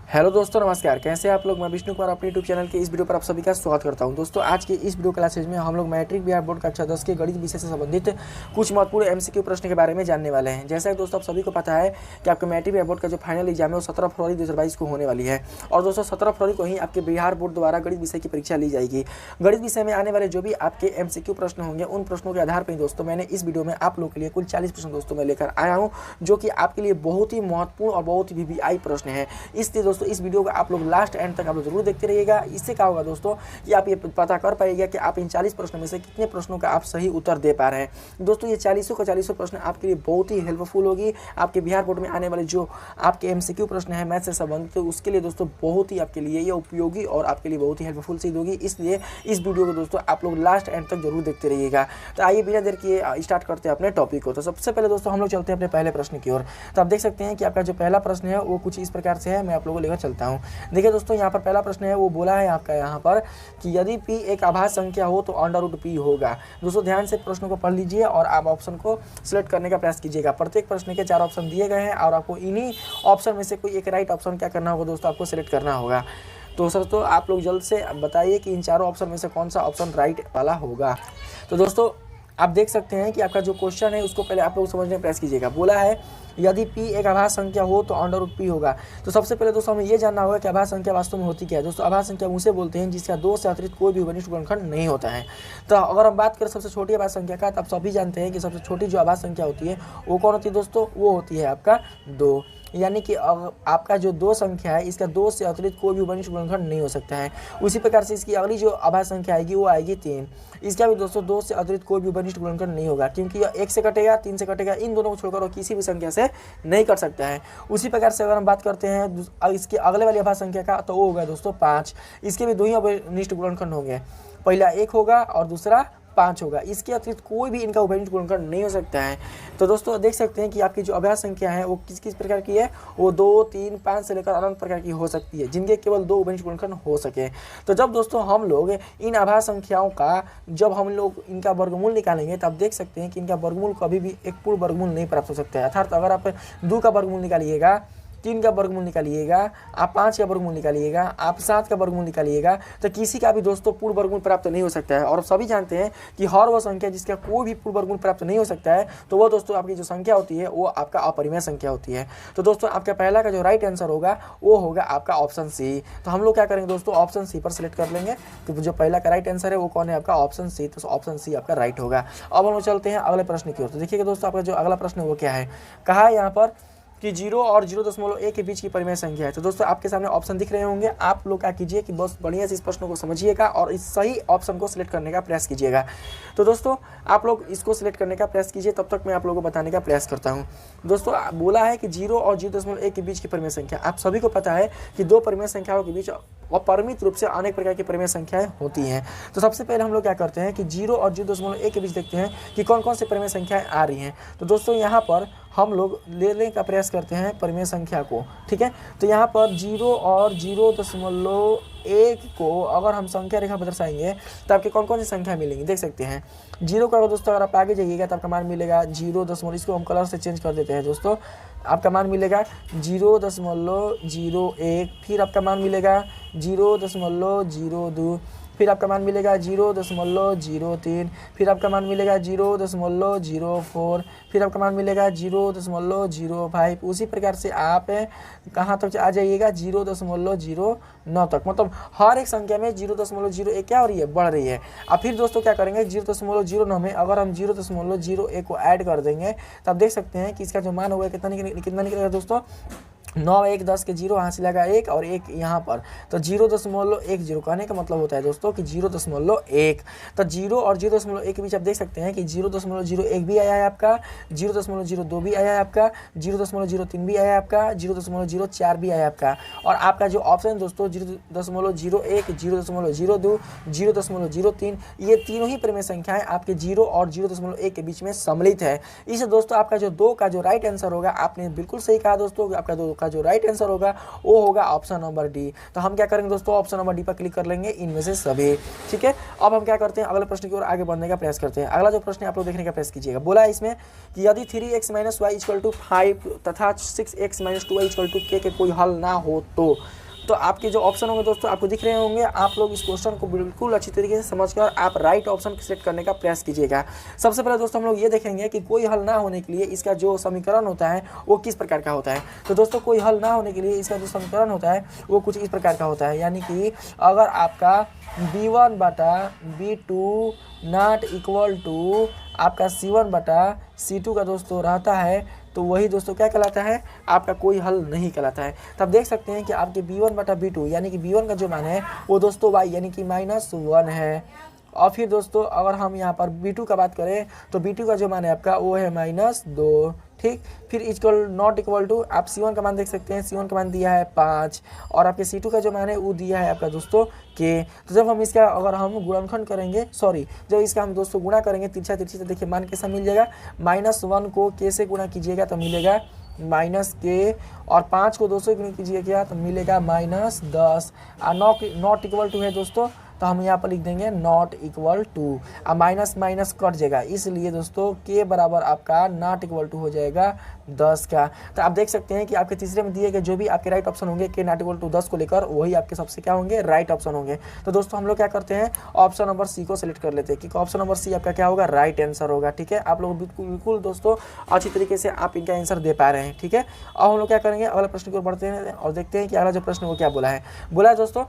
Hello दोस्तों, नमस्कार। कैसे हैं आप लोग। मैं विष्णु कुमार अपने यूट्यूब चैनल के इस वीडियो पर आप सभी का स्वागत करता हूं। दोस्तों, आज के इस वीडियो क्लासेज में हम लोग मैट्रिक बिहार बोर्ड कक्षा 10 के गणित विषय से संबंधित कुछ महत्वपूर्ण एमसीक्यू प्रश्न के बारे में जानने वाले हैं। जैसा कि दोस्तों आप सभी को पता है कि आपके मैट्रिक बिहार बोर्ड का जो फाइनल एग्जाम है वो 17 फरवरी 2022 को होने वाली है। और दोस्तों 17 फरवरी को ही आपके बिहार बोर्ड द्वारा गणित विषय की परीक्षा ली जाएगी। गणित विषय में आने वाले जो भी आपके एमसीक्यू प्रश्न होंगे उन प्रश्नों के आधार पर दोस्तों मैंने इस वीडियो में आप लोग के लिए कुल 40 प्रश्न दोस्तों मैं लेकर आया हूँ, जो कि आपके लिए बहुत ही महत्वपूर्ण और बहुत ही वीवीआई प्रश्न है। इसलिए दोस्तों इस वीडियो को आप लोग लास्ट एंड तक आप लोग जरूर देखते रहिएगा। इससे क्या होगा दोस्तों कि आप ये पता कर पाइएगा कि आप इन 40 प्रश्नों में से कितने प्रश्नों का आप सही उत्तर दे पा रहे हैं। दोस्तों ये 40 का 40 प्रश्न आपके लिए बहुत ही हेल्पफुल होगी। आपके बिहार बोर्ड में आने वाले जो आपके एमसीक्यू प्रश्न है मैथ से संबंधित, तो उसके लिए दोस्तों बहुत ही आपके लिए ये उपयोगी और आपके लिए बहुत ही हेल्पफुल सिद्ध होगी। इसलिए इस वीडियो को दोस्तों आप लोग लास्ट एंड तक जरूर देखते रहिएगा। तो आइए बिना देर किए स्टार्ट करते हैं अपने टॉपिक को। तो सबसे पहले दोस्तों हम लोग चलते हैं अपने पहले प्रश्न की ओर। तो आप देख सकते हैं कि आपका जो पहला प्रश्न है वो कुछ इस प्रकार से है। मैं आप लोगों को लेकर चलता हूँ। देखिए दोस्तों, यहाँ पर पहला प्रश्न है वो बोला है आपका यहाँ पर कि यदि p एक आभाज्य संख्या हो तो √p होगा। दोस्तों ध्यान से प्रश्न को पढ़ लीजिए और आप ऑप्शन को सिलेक्ट करने का प्रयास कीजिएगा। प्रत्येक प्रश्न के 4 ऑप्शन दिए गए हैं और आपको इन्हीं ऑप्शन में से कोई एक राइट ऑप्शन क्या करना होगा दोस्तों, आपको सिलेक्ट करना होगा। तो सर तो आप लोग जल्द से बताइए कि इन चारों ऑप्शन में से कौन सा ऑप्शन राइट वाला होगा। तो दोस्तों आप देख सकते हैं कि आपका जो क्वेश्चन है उसको पहले आप लोग समझने का प्रयास कीजिएगा। बोला है यदि p एक आभाज्य संख्या हो तो √p होगा। तो सबसे पहले दोस्तों हमें ये जानना होगा कि आभाज्य संख्या वास्तव में होती क्या है। दोस्तों आभाज्य संख्या उसे बोलते हैं जिसका 2 से अतिरिक्त कोई भी घनिष्ठ गुणनखंड नहीं होता है। तो अगर हम बात करें सबसे छोटी आभाज्य संख्या का, तो आप सभी जानते हैं कि सबसे छोटी जो आभाज्य संख्या होती है वो कौन होती है दोस्तों, वो होती है आपका 2। यानी कि आपका जो 2 संख्या है इसका 2 से अतिरिक्त कोई भी घनिष्ठ गुणनखंड नहीं हो सकता है। उसी प्रकार से इसकी अगली जो आभाज्य संख्या आएगी वो आएगी 3। इसका भी दोस्तों 2 से अतिरिक्त कोई भी घनिष्ठ गुणनखंड नहीं होगा, क्योंकि यह 1 से कटेगा, 3 से कटेगा, इन दोनों को छोड़कर वो किसी भी संख्या से नहीं कट सकता है। उसी प्रकार से अगर हम बात करते हैं इसके अगले वाली आभाज्य संख्या का, तो वो होगा दोस्तों 5। इसके भी 2 ही घनिष्ठ गुणनखंड होंगे, पहला 1 होगा और दूसरा 5 होगा। इसके अतिरिक्त कोई भी इनका उभयनिष्ठ गुणनखंड नहीं हो सकता है। तो दोस्तों देख सकते हैं कि आपकी जो अभाज्य संख्या है वो किस किस प्रकार की है, वो 2, 3, 5 से लेकर अनंत प्रकार की हो सकती है, जिनके केवल 2 उभयनिष्ठ गुणनखंड हो सके। तो जब दोस्तों हम लोग इन अभाज्य संख्याओं का जब हम लोग इनका वर्गमूल निकालेंगे, तब देख सकते हैं कि इनका वर्गमूल कभी भी एक पूर्ण वर्गमूल नहीं प्राप्त हो सकता है। अर्थात अगर आप 2 का वर्गमूल निकालिएगा, 3 का वर्गमूल निकालिएगा, आप 5 का वर्गमूल निकालिएगा, आप 7 का वर्गमूल निकालिएगा, तो किसी का भी दोस्तों पूर्ण वर्गमूल प्राप्त नहीं हो सकता है। और सभी जानते हैं कि हर वो संख्या जिसका कोई भी पूर्ण वर्गमूल प्राप्त नहीं हो सकता है, तो वो दोस्तों आपकी जो संख्या होती है वो आपका अपरिमेय संख्या होती है। तो दोस्तों आपका पहला का जो राइट आंसर होगा वो होगा आपका ऑप्शन सी। तो हम लोग क्या करेंगे दोस्तों, ऑप्शन सी पर सिलेक्ट कर लेंगे। तो जो पहला का राइट आंसर है वो कौन है, आपका ऑप्शन सी। तो ऑप्शन सी आपका राइट होगा। अब हम लोग चलते हैं अगले प्रश्न की ओर। तो देखिएगा दोस्तों आपका जो अगला प्रश्न है वो क्या है, कहा है यहाँ पर कि 0 और 0.1 के बीच की परिमेय संख्या है। तो दोस्तों आपके सामने ऑप्शन दिख रहे होंगे। आप लोग क्या कीजिए कि बस बढ़िया से इस प्रश्न को समझिएगा और इस सही ऑप्शन को सिलेक्ट करने का प्रयास कीजिएगा। तो दोस्तों आप लोग इसको सिलेक्ट करने का प्रयास कीजिए, तब तक मैं आप लोगों को बताने का प्रयास करता हूँ। दोस्तों बोला है कि 0 और 0.1 के बीच की परिमेय संख्या। आप सभी को पता है कि 2 परिमेय संख्याओं के बीच अपरिमित रूप से अनेक प्रकार की परिमेय संख्याएं होती हैं। तो सबसे पहले हम लोग क्या करते हैं कि 0 और 0.1 के बीच देखते हैं कि कौन कौन से परिमेय संख्याएं आ रही हैं। तो दोस्तों यहाँ पर हम लोग लेने का प्रयास करते हैं परिमेय संख्या को, ठीक है। तो यहाँ पर 0 और 0.1 को अगर हम संख्या रेखा पर दर्शाएंगे तो आपके कौन कौन सी संख्या मिलेंगी देख सकते हैं। 0 का दोस्तों अगर आप आगे जाइएगा तो आपका मान मिलेगा 0. इसको हम कलर से चेंज कर देते हैं दोस्तों। आपका मान मिलेगा 0.01, फिर आपका मान मिलेगा 0.02, फिर आपका मान मिलेगा 0.03, फिर आपका मान मिलेगा 0.04, फिर आपका मान मिलेगा 0.05। उसी प्रकार से आप कहाँ तक आ जाइएगा 0.09 तक। मतलब हर एक संख्या में 0.01 क्या हो रही है, बढ़ रही है। अब फिर दोस्तों क्या करेंगे 0.09 में अगर हम 0.01 को ऐड कर देंगे तो आप देख सकते हैं कि इसका जो मान होगा कितना निकलेगा दोस्तों, 9, 1, 10 के 0 यहाँ से लगा 1 और 1 यहाँ पर, तो 0.10 कहने का मतलब होता है दोस्तों कि 0.1। तो 0 और 0.1 के बीच आप देख सकते हैं कि 0.01 भी आया है आपका, 0.02 भी आया है आपका, 0.03 भी आया है आपका, 0.04 भी आया है आपका। और आपका जो ऑप्शन दोस्तों 0.01, 0.02, 0.03, ये तीनों ही परिमेय संख्याएं आपके 0 और 0.1 के बीच में सम्मिलित है। इसे दोस्तों आपका जो 2 का जो राइट आंसर होगा, आपने बिल्कुल सही कहा दोस्तों, आपका 2 का आपका जो राइट आंसर होगा वो होगा ऑप्शन नंबर डी। तो हम क्या करेंगे दोस्तों, ऑप्शन नंबर डी पर क्लिक कर लेंगे इनमें से सभी। ठीक है, अब हम क्या करते हैं, अगले प्रश्न की ओर आगे बढ़ने का प्रयास करते हैं। अगला जो प्रश्न आप लोग देखने का प्रयास कीजिएगा, बोला है इसमें कि यदि 3x - y = 5 तथा 6x - 2y = k के कोई हल ना हो तो आपके जो ऑप्शन होंगे दोस्तों आपको दिख रहे होंगे। आप लोग इस क्वेश्चन को बिल्कुल अच्छी तरीके से समझकर आप राइट ऑप्शन सेलेक्ट करने का प्रयास कीजिएगा। सबसे पहले दोस्तों हम लोग ये देखेंगे कि कोई हल ना होने के लिए इसका जो समीकरण होता है वो किस प्रकार का होता है। तो दोस्तों कोई हल ना होने के लिए इसका जो समीकरण होता है वो कुछ इस प्रकार का होता है, यानी कि अगर आपका b1/b2 नॉट इक्वल टू आपका c1/c2 का दोस्तों रहता है तो वही दोस्तों क्या कहलाता है, आपका कोई हल नहीं कहलाता है। तब देख सकते हैं कि आपके b1/b2 यानी कि b1 का जो मान है वो दोस्तों y यानी कि -1 है। और फिर दोस्तों अगर हम यहाँ पर b2 का बात करें तो b2 का जो मान है आपका वो है -2। ठीक, फिर नॉट इक्वल टू आप c1 का मान देख सकते हैं, c1 का मान दिया है 5 और आपके c2 का जो मान है वो दिया है आपका दोस्तों k। तो जब हम इसका अगर हम गुणनखंड करेंगे जब इसका हम दोस्तों गुणा करेंगे तिरछा तिरछी, तो देखिए मान कैसा मिल जाएगा, -1 को k से गुणा कीजिएगा तो मिलेगा -k और 5 को 2 से गुणा कीजिएगा तो मिलेगा -10। नॉट इक्वल टू है दोस्तों तो हम यहाँ पर लिख देंगे नॉट इक्वल टू, अब माइनस कट जाएगा, इसलिए दोस्तों के बराबर आपका नॉट इक्वल टू हो जाएगा 10 का। तो आप देख सकते हैं कि आपके तीसरे में दिए गए जो भी आपके राइट ऑप्शन होंगे के नॉट इक्वल टू 10 को लेकर वही आपके सबसे क्या होंगे, राइट ऑप्शन होंगे। तो दोस्तों हम लोग क्या करते हैं, ऑप्शन नंबर सी को सिलेक्ट कर लेते हैं क्योंकि ऑप्शन नंबर सी आपका क्या होगा, राइट आंसर होगा। ठीक है, आप लोग बिल्कुल दोस्तों अच्छी तरीके से आप इनका आंसर दे पा रहे हैं। ठीक है, अब हम लोग क्या करेंगे, अगले प्रश्न की ओर बढ़ते हैं और देखते हैं कि अगला जो प्रश्न वो क्या बोला है दोस्तों,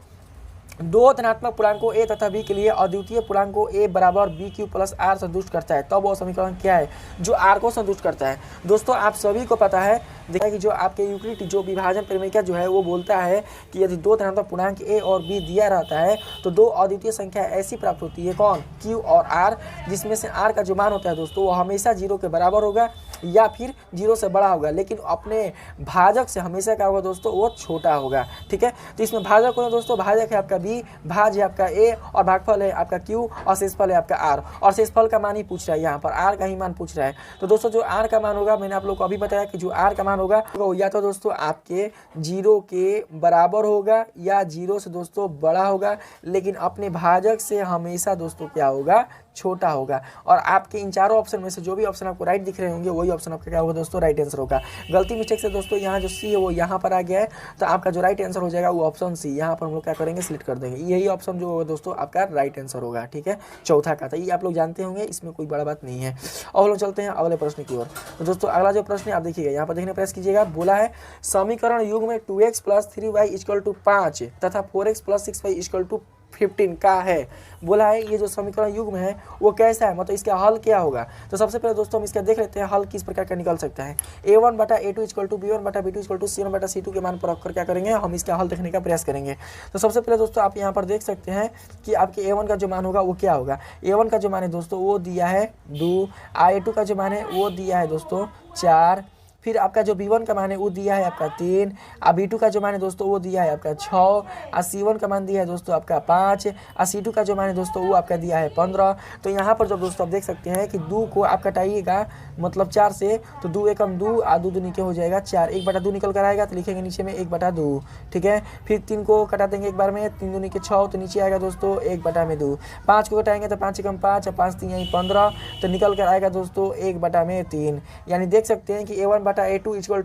दो धनात्मक पूर्णांकों a तथा b के लिए अद्वितीय पूर्णांकों a बराबर b³ + r संतुष्ट करता है, तब वो समीकरण क्या है जो r को संतुष्ट करता है। दोस्तों आप सभी को पता है देखा कि जो आपके यूक्लिड जो विभाजन प्रमेय जो है वो बोलता है कि यदि दो धनात्मक पूर्णांक a और b दिया रहता है तो दो अद्वितीय संख्या ऐसी प्राप्त होती है, कौन, q और r, जिसमें से r का जो मान होता है दोस्तों वो हमेशा 0 के बराबर होगा या फिर 0 से बड़ा होगा, लेकिन अपने भाजक से हमेशा क्या होगा दोस्तों, वो छोटा होगा। ठीक है, तो इसमें भाजक होगा दोस्तों, भाजक है आपका b, भाज है आपका a और भागफल है आपका q और शेषफल है आपका r, और शेषफल का मान ही पूछ रहा है, यहाँ पर r का ही मान पूछ रहा है। तो दोस्तों जो r का मान होगा, मैंने आप लोग को अभी बताया कि जो r का मान होगा वो या तो दोस्तों आपके 0 के बराबर होगा या 0 से दोस्तों बड़ा होगा, लेकिन अपने भाजक से हमेशा दोस्तों क्या होगा, छोटा होगा। और आपके इन चारों ऑप्शन में से जो भी ऑप्शन आपको राइट दिख रहे होंगे वही ऑप्शन आपका क्या होगा दोस्तों, राइट आंसर होगा। गलती मिस्टेक से दोस्तों यहाँ जो सी है वो यहाँ पर आ गया है, तो आपका जो राइट आंसर हो जाएगा वो ऑप्शन सी, यहाँ पर हम लोग क्या करेंगे, सिलेक्ट कर देंगे, यही ऑप्शन जो होगा दोस्तों आपका राइट आंसर होगा। ठीक है, चौथा का था, ये आप लोग जानते होंगे, इसमें कोई बड़ा बात नहीं है। और लोग चलते हैं अगले प्रश्न की ओर। तो दोस्तों अगला जो प्रश्न है आप देखिएगा, यहाँ पर देखने प्रयास कीजिएगा, बोला है समीकरण युग में 2x + 3y = 5 तथा 4x + 6y = 15 का है। बोला है ये जो समीकरण युग्म है वो कैसा है, मतलब इसका हल क्या होगा। तो सबसे पहले दोस्तों हम इसका देख लेते हैं हल किस प्रकार का निकल सकता है। a1/a2 = b1/b2 = c1/c2 के मान पर रखकर क्या करेंगे, हम इसका हल देखने का प्रयास करेंगे। तो सबसे पहले दोस्तों आप यहाँ पर देख सकते हैं कि आपके a1 का जो मान होगा वो क्या होगा। a1 का जो मान है दोस्तों वो दिया है 2, a2 का जो मान है वो दिया है दोस्तों 4, फिर आपका जो b1 का मान है वो दिया है आपका 3, b2 का जो मान है दोस्तों वो दिया है आपका 6, c1 का मान दिया है दोस्तों आपका 5, c2 का जो मान है दोस्तों वो आपका दिया है 15। तो यहाँ पर जब दोस्तों आप देख सकते हैं कि 2 को आप कटाइएगा मतलब 4 से, तो 2 एकम 2 और 2 नीचे हो जाएगा 4, 1/2 निकल कर आएगा तो लिखेंगे नीचे में 1/2। ठीक है, फिर 3 को कटा देंगे एक बार में, 3 दूनी के 6 तो नीचे आएगा दोस्तों 1/2। 5 को कटाएंगे तो 5 एकम 5 और 5 3 यहीं 15, तो निकल कर आएगा दोस्तों 1/3। यानी देख सकते हैं कि a1/a2 =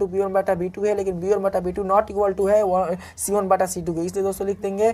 b1/b2 है, लेकिन b1/b2 नॉट इक्वल टू है c1/c2 के, इसलिए दोस्तों लिख देंगे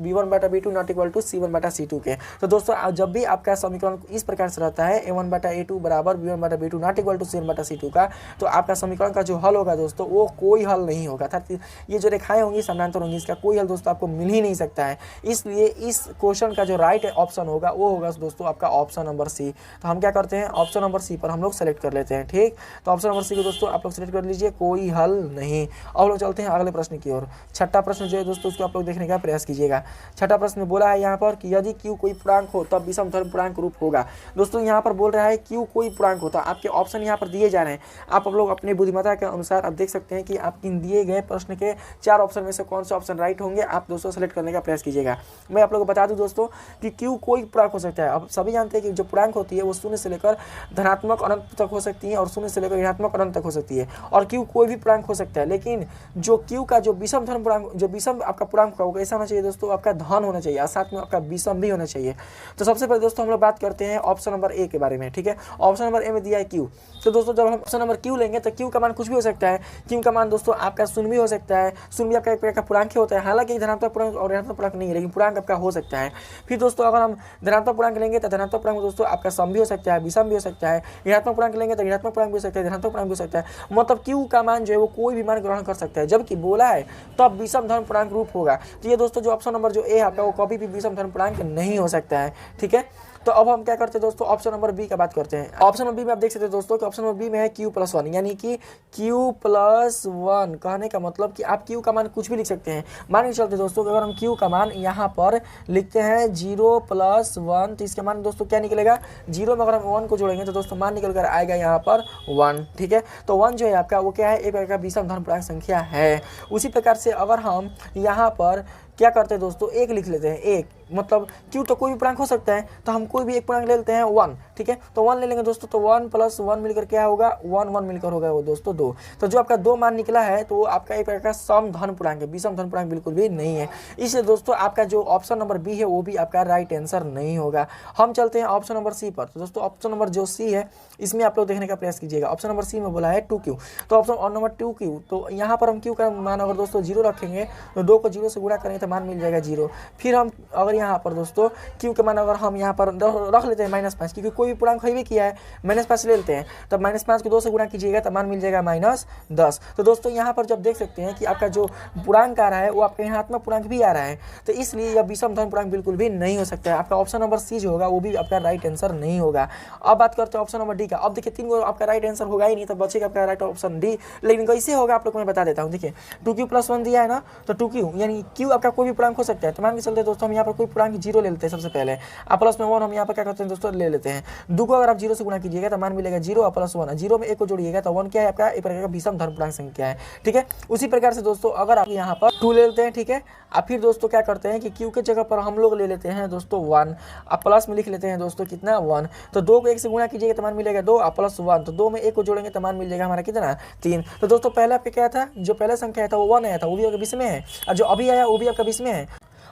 b1/b2 not equal to c1/c2 के। तो दोस्तों जब भी आपका समीकरण इस प्रकार से रहता है a1/a2 बराबर b1/b2 not equal to c1/c2 का, तो आपका समीकरण का जो हल होगा दोस्तों वो कोई हल नहीं होगा, अर्थात ये जो रेखाएं होंगी समानांतर होंगी, इसका कोई हल दोस्तों आपको मिल ही नहीं सकता है। इसलिए इस क्वेश्चन का जो राइट ऑप्शन होगा वो होगा दोस्तों आपका ऑप्शन नंबर सी। तो हम क्या करते हैं, ऑप्शन नंबर सी पर हम लोग सेलेक्ट कर लेते हैं। ठीक, तो ऑप्शन नंबर सी को दोस्तों आप लोग सेलेक्ट कर लीजिए, कोई हल नहीं। और लोग चलते हैं अगले प्रश्न की ओर। छठा प्रश्न जो है दोस्तों उसको आप लोग देखने का प्रयास कीजिएगा। छठा प्रश्न में बोला है यहाँ पर कि यदि q कोई पूर्णांक हो तब विषम धर्म पूर्णांक रूप होगा। दोस्तों यहाँ पर बोल रहा है q कोई पूर्णांक होता, आपके ऑप्शन यहाँ पर दिए जा रहे हैं, आप लोग अपने बुद्धिमत्ता के अनुसार आप देख सकते हैं कि आपके दिए गए प्रश्न के 4 ऑप्शन में से कौन सा ऑप्शन राइट होंगे, आप दोस्तों सेलेक्ट करने का प्रयास कीजिएगा। मैं आप लोग को बता दूं दोस्तों कि q कोई पूर्णांक हो सकता है। अब सभी जानते हैं कि जो पूर्णांक होती है वो 0 से लेकर धनात्मक अनंत तक हो सकती है और 0 से लेकर ऋणात्मक अनंत तक हो सकती है और क्यू कोई भी पूर्णांक हो सकता है, लेकिन जो क्यू का जो विषम धन पूर्णांक, जो विषम आपका पूर्णांक होगा कैसा होना चाहिए दोस्तों, आपका धन होना चाहिए और साथ में आपका विषम भी होना चाहिए। तो सबसे पहले दोस्तों हम लोग बात करते हैं ऑप्शन नंबर ए के बारे में, ठीक है। ऑप्शन नंबर ए में दिया है क्यू। तो दोस्तों जब हम ऑप्शन नंबर क्यू लेंगे तो क्यू का मान कुछ भी हो सकता है। क्यू का मान दोस्तों आपका शून्य भी हो सकता है, शून्य भी आपका एक प्रकार का पूर्णांक ही होता है, हालांकि धनात्मक पूर्णांक और ऋणात्मक पूर्णांक नहीं है, लेकिन पूर्णांक आपका हो सकता है। फिर दोस्तों अगर हम धनात्मक पूर्णांक लेंगे तो धनात्मक पूर्णांक दोस्तों आपका सम भी हो सकता है, विषम भी हो सकता है। ऋणात्मक पूर्णांक लेंगे तो ऋणात्मक पूर्णांक भी हो सकता है, धनात्मक पूर्णांक भी हो सकता है। मतलब क्यू का मान जो है वो कोई भी मान ग्रहण कर सकता है, जबकि बोला है तब विषम धन पूर्णांक रूप होगा। तो ये दोस्तों जो ऑप्शन नंबर जो ए आपका वो कभी भी विषम धन पूर्णांक नहीं हो सकता है, ठीक है। तो अब हम क्या करते हैं दोस्तों, ऑप्शन नंबर बी का बात करते हैं। ऑप्शन नंबर बी में आप देख सकते हैं दोस्तों कि ऑप्शन नंबर बी में है q+1, यानी कि q+1। कहने का मतलब कि आप q का मान कुछ भी लिख सकते हैं। मान के चलते दोस्तों कि अगर हम q का मान यहाँ पर लिखते हैं 0+1 तो इसका मान दोस्तों क्या निकलेगा, 0 में अगर हम 1 को जोड़ेंगे तो दोस्तों मान निकल कर आएगा यहाँ पर 1, ठीक है। तो 1 जो है आपका वो क्या है, एक प्रकार का विषम धन पूर्णांक संख्या है। उसी प्रकार से अगर हम यहाँ पर क्या करते हैं दोस्तों, एक लिख लेते हैं, एक मतलब क्यू तो कोई भी पूर्णांक हो सकता है, तो हम कोई भी एक पूर्णांक ले लेते हैं 1, ठीक है। तो 1 ले लेंगे दोस्तों, तो 1+1 मिलकर क्या होगा, 1 मिलकर होगा वो दोस्तों 2। तो जो आपका 2 मान निकला है तो वो आपका एक प्रकार का सम धन पूर्णांक है, विषम धन पूर्णांक बिल्कुल भी नहीं है। इसलिए दोस्तों आपका जो ऑप्शन नंबर बी है वो भी आपका राइट आंसर नहीं होगा। हम चलते हैं ऑप्शन नंबर सी पर। तो दोस्तों ऑप्शन नंबर जो सी है इसमें आप लोग देखने का प्रयास कीजिएगा। ऑप्शन नंबर सी में बोला है 2q, तो ऑप्शन नंबर 2q, तो यहाँ पर हम q का मान अगर दोस्तों 0 रखेंगे तो 2 को 0 से गुणा करेंगे तो मान मिल जाएगा 0। फिर हम अगर यहाँ पर दोस्तों q के मान अगर हम यहाँ पर रख लेते हैं -5, क्योंकि कोई भी पूर्णांक भी किया है, -5 ले लेते हैं, तब -5 को 2 से गुणा कीजिएगा तो मान मिल जाएगा -10। तो दोस्तों यहाँ पर जब देख सकते हैं कि आपका जो पूर्णांक आ रहा है वो आपके ऋणात्मक पूर्णांक भी आ रहा है, तो इसलिए यह विषम धन पूर्णांक बिल्कुल भी नहीं हो सकता है। आपका ऑप्शन नंबर सी जो होगा वो भी आपका राइट आंसर नहीं होगा। अब बात करते हैं ऑप्शन नंबर डी का। अब देखिए 3 आपका राइट आंसर होगा ही नहीं, तो बचेगा आपका राइट ऑप्शन डी। लेकिन कैसे होगा आप लोग को मैं बता देता हूँ। देखिए 2q+1 दिया है ना, तो 2q यानी q आपका कोई भी पूर्णांक हो सकता है। तो मान के चलते दोस्तों हम यहाँ पर कोई पूर्णांक 0 ले लेते हैं सबसे पहले, और प्लस में 1 हम यहाँ पर क्या करते हैं दोस्तों ले लेते हैं। 2 को अगर आप 0 से गुणा कीजिएगा तो मान मिलेगा 0 और +1, 0 में 1 को जोड़िएगा तो 1 क्या है आपका एक प्रकार का विषम धन पूर्णांक संख्या है, ठीक है। उसी प्रकार से दोस्तों अगर आप यहाँ पर 2 ले लेते हैं, ठीक है, और फिर दोस्तों क्या करते हैं कि q के जगह पर हम लोग ले लेते हैं दोस्तों 1, अब प्लस में लिख लेते हैं दोस्तों कितना 1। तो 2 को 1 से गुणा कीजिएगा तो मान मिलेगा 2 और +1, तो 2 में 1 को जोड़ेंगे तो मान मिल जाएगा हमारा कितना 3। तो दोस्तों पहले आपका क्या था, जो पहला संख्या था वो 1 आया था, वो भी आपका 20 में है, और जो अभी आया वो भी आपका 20 में है।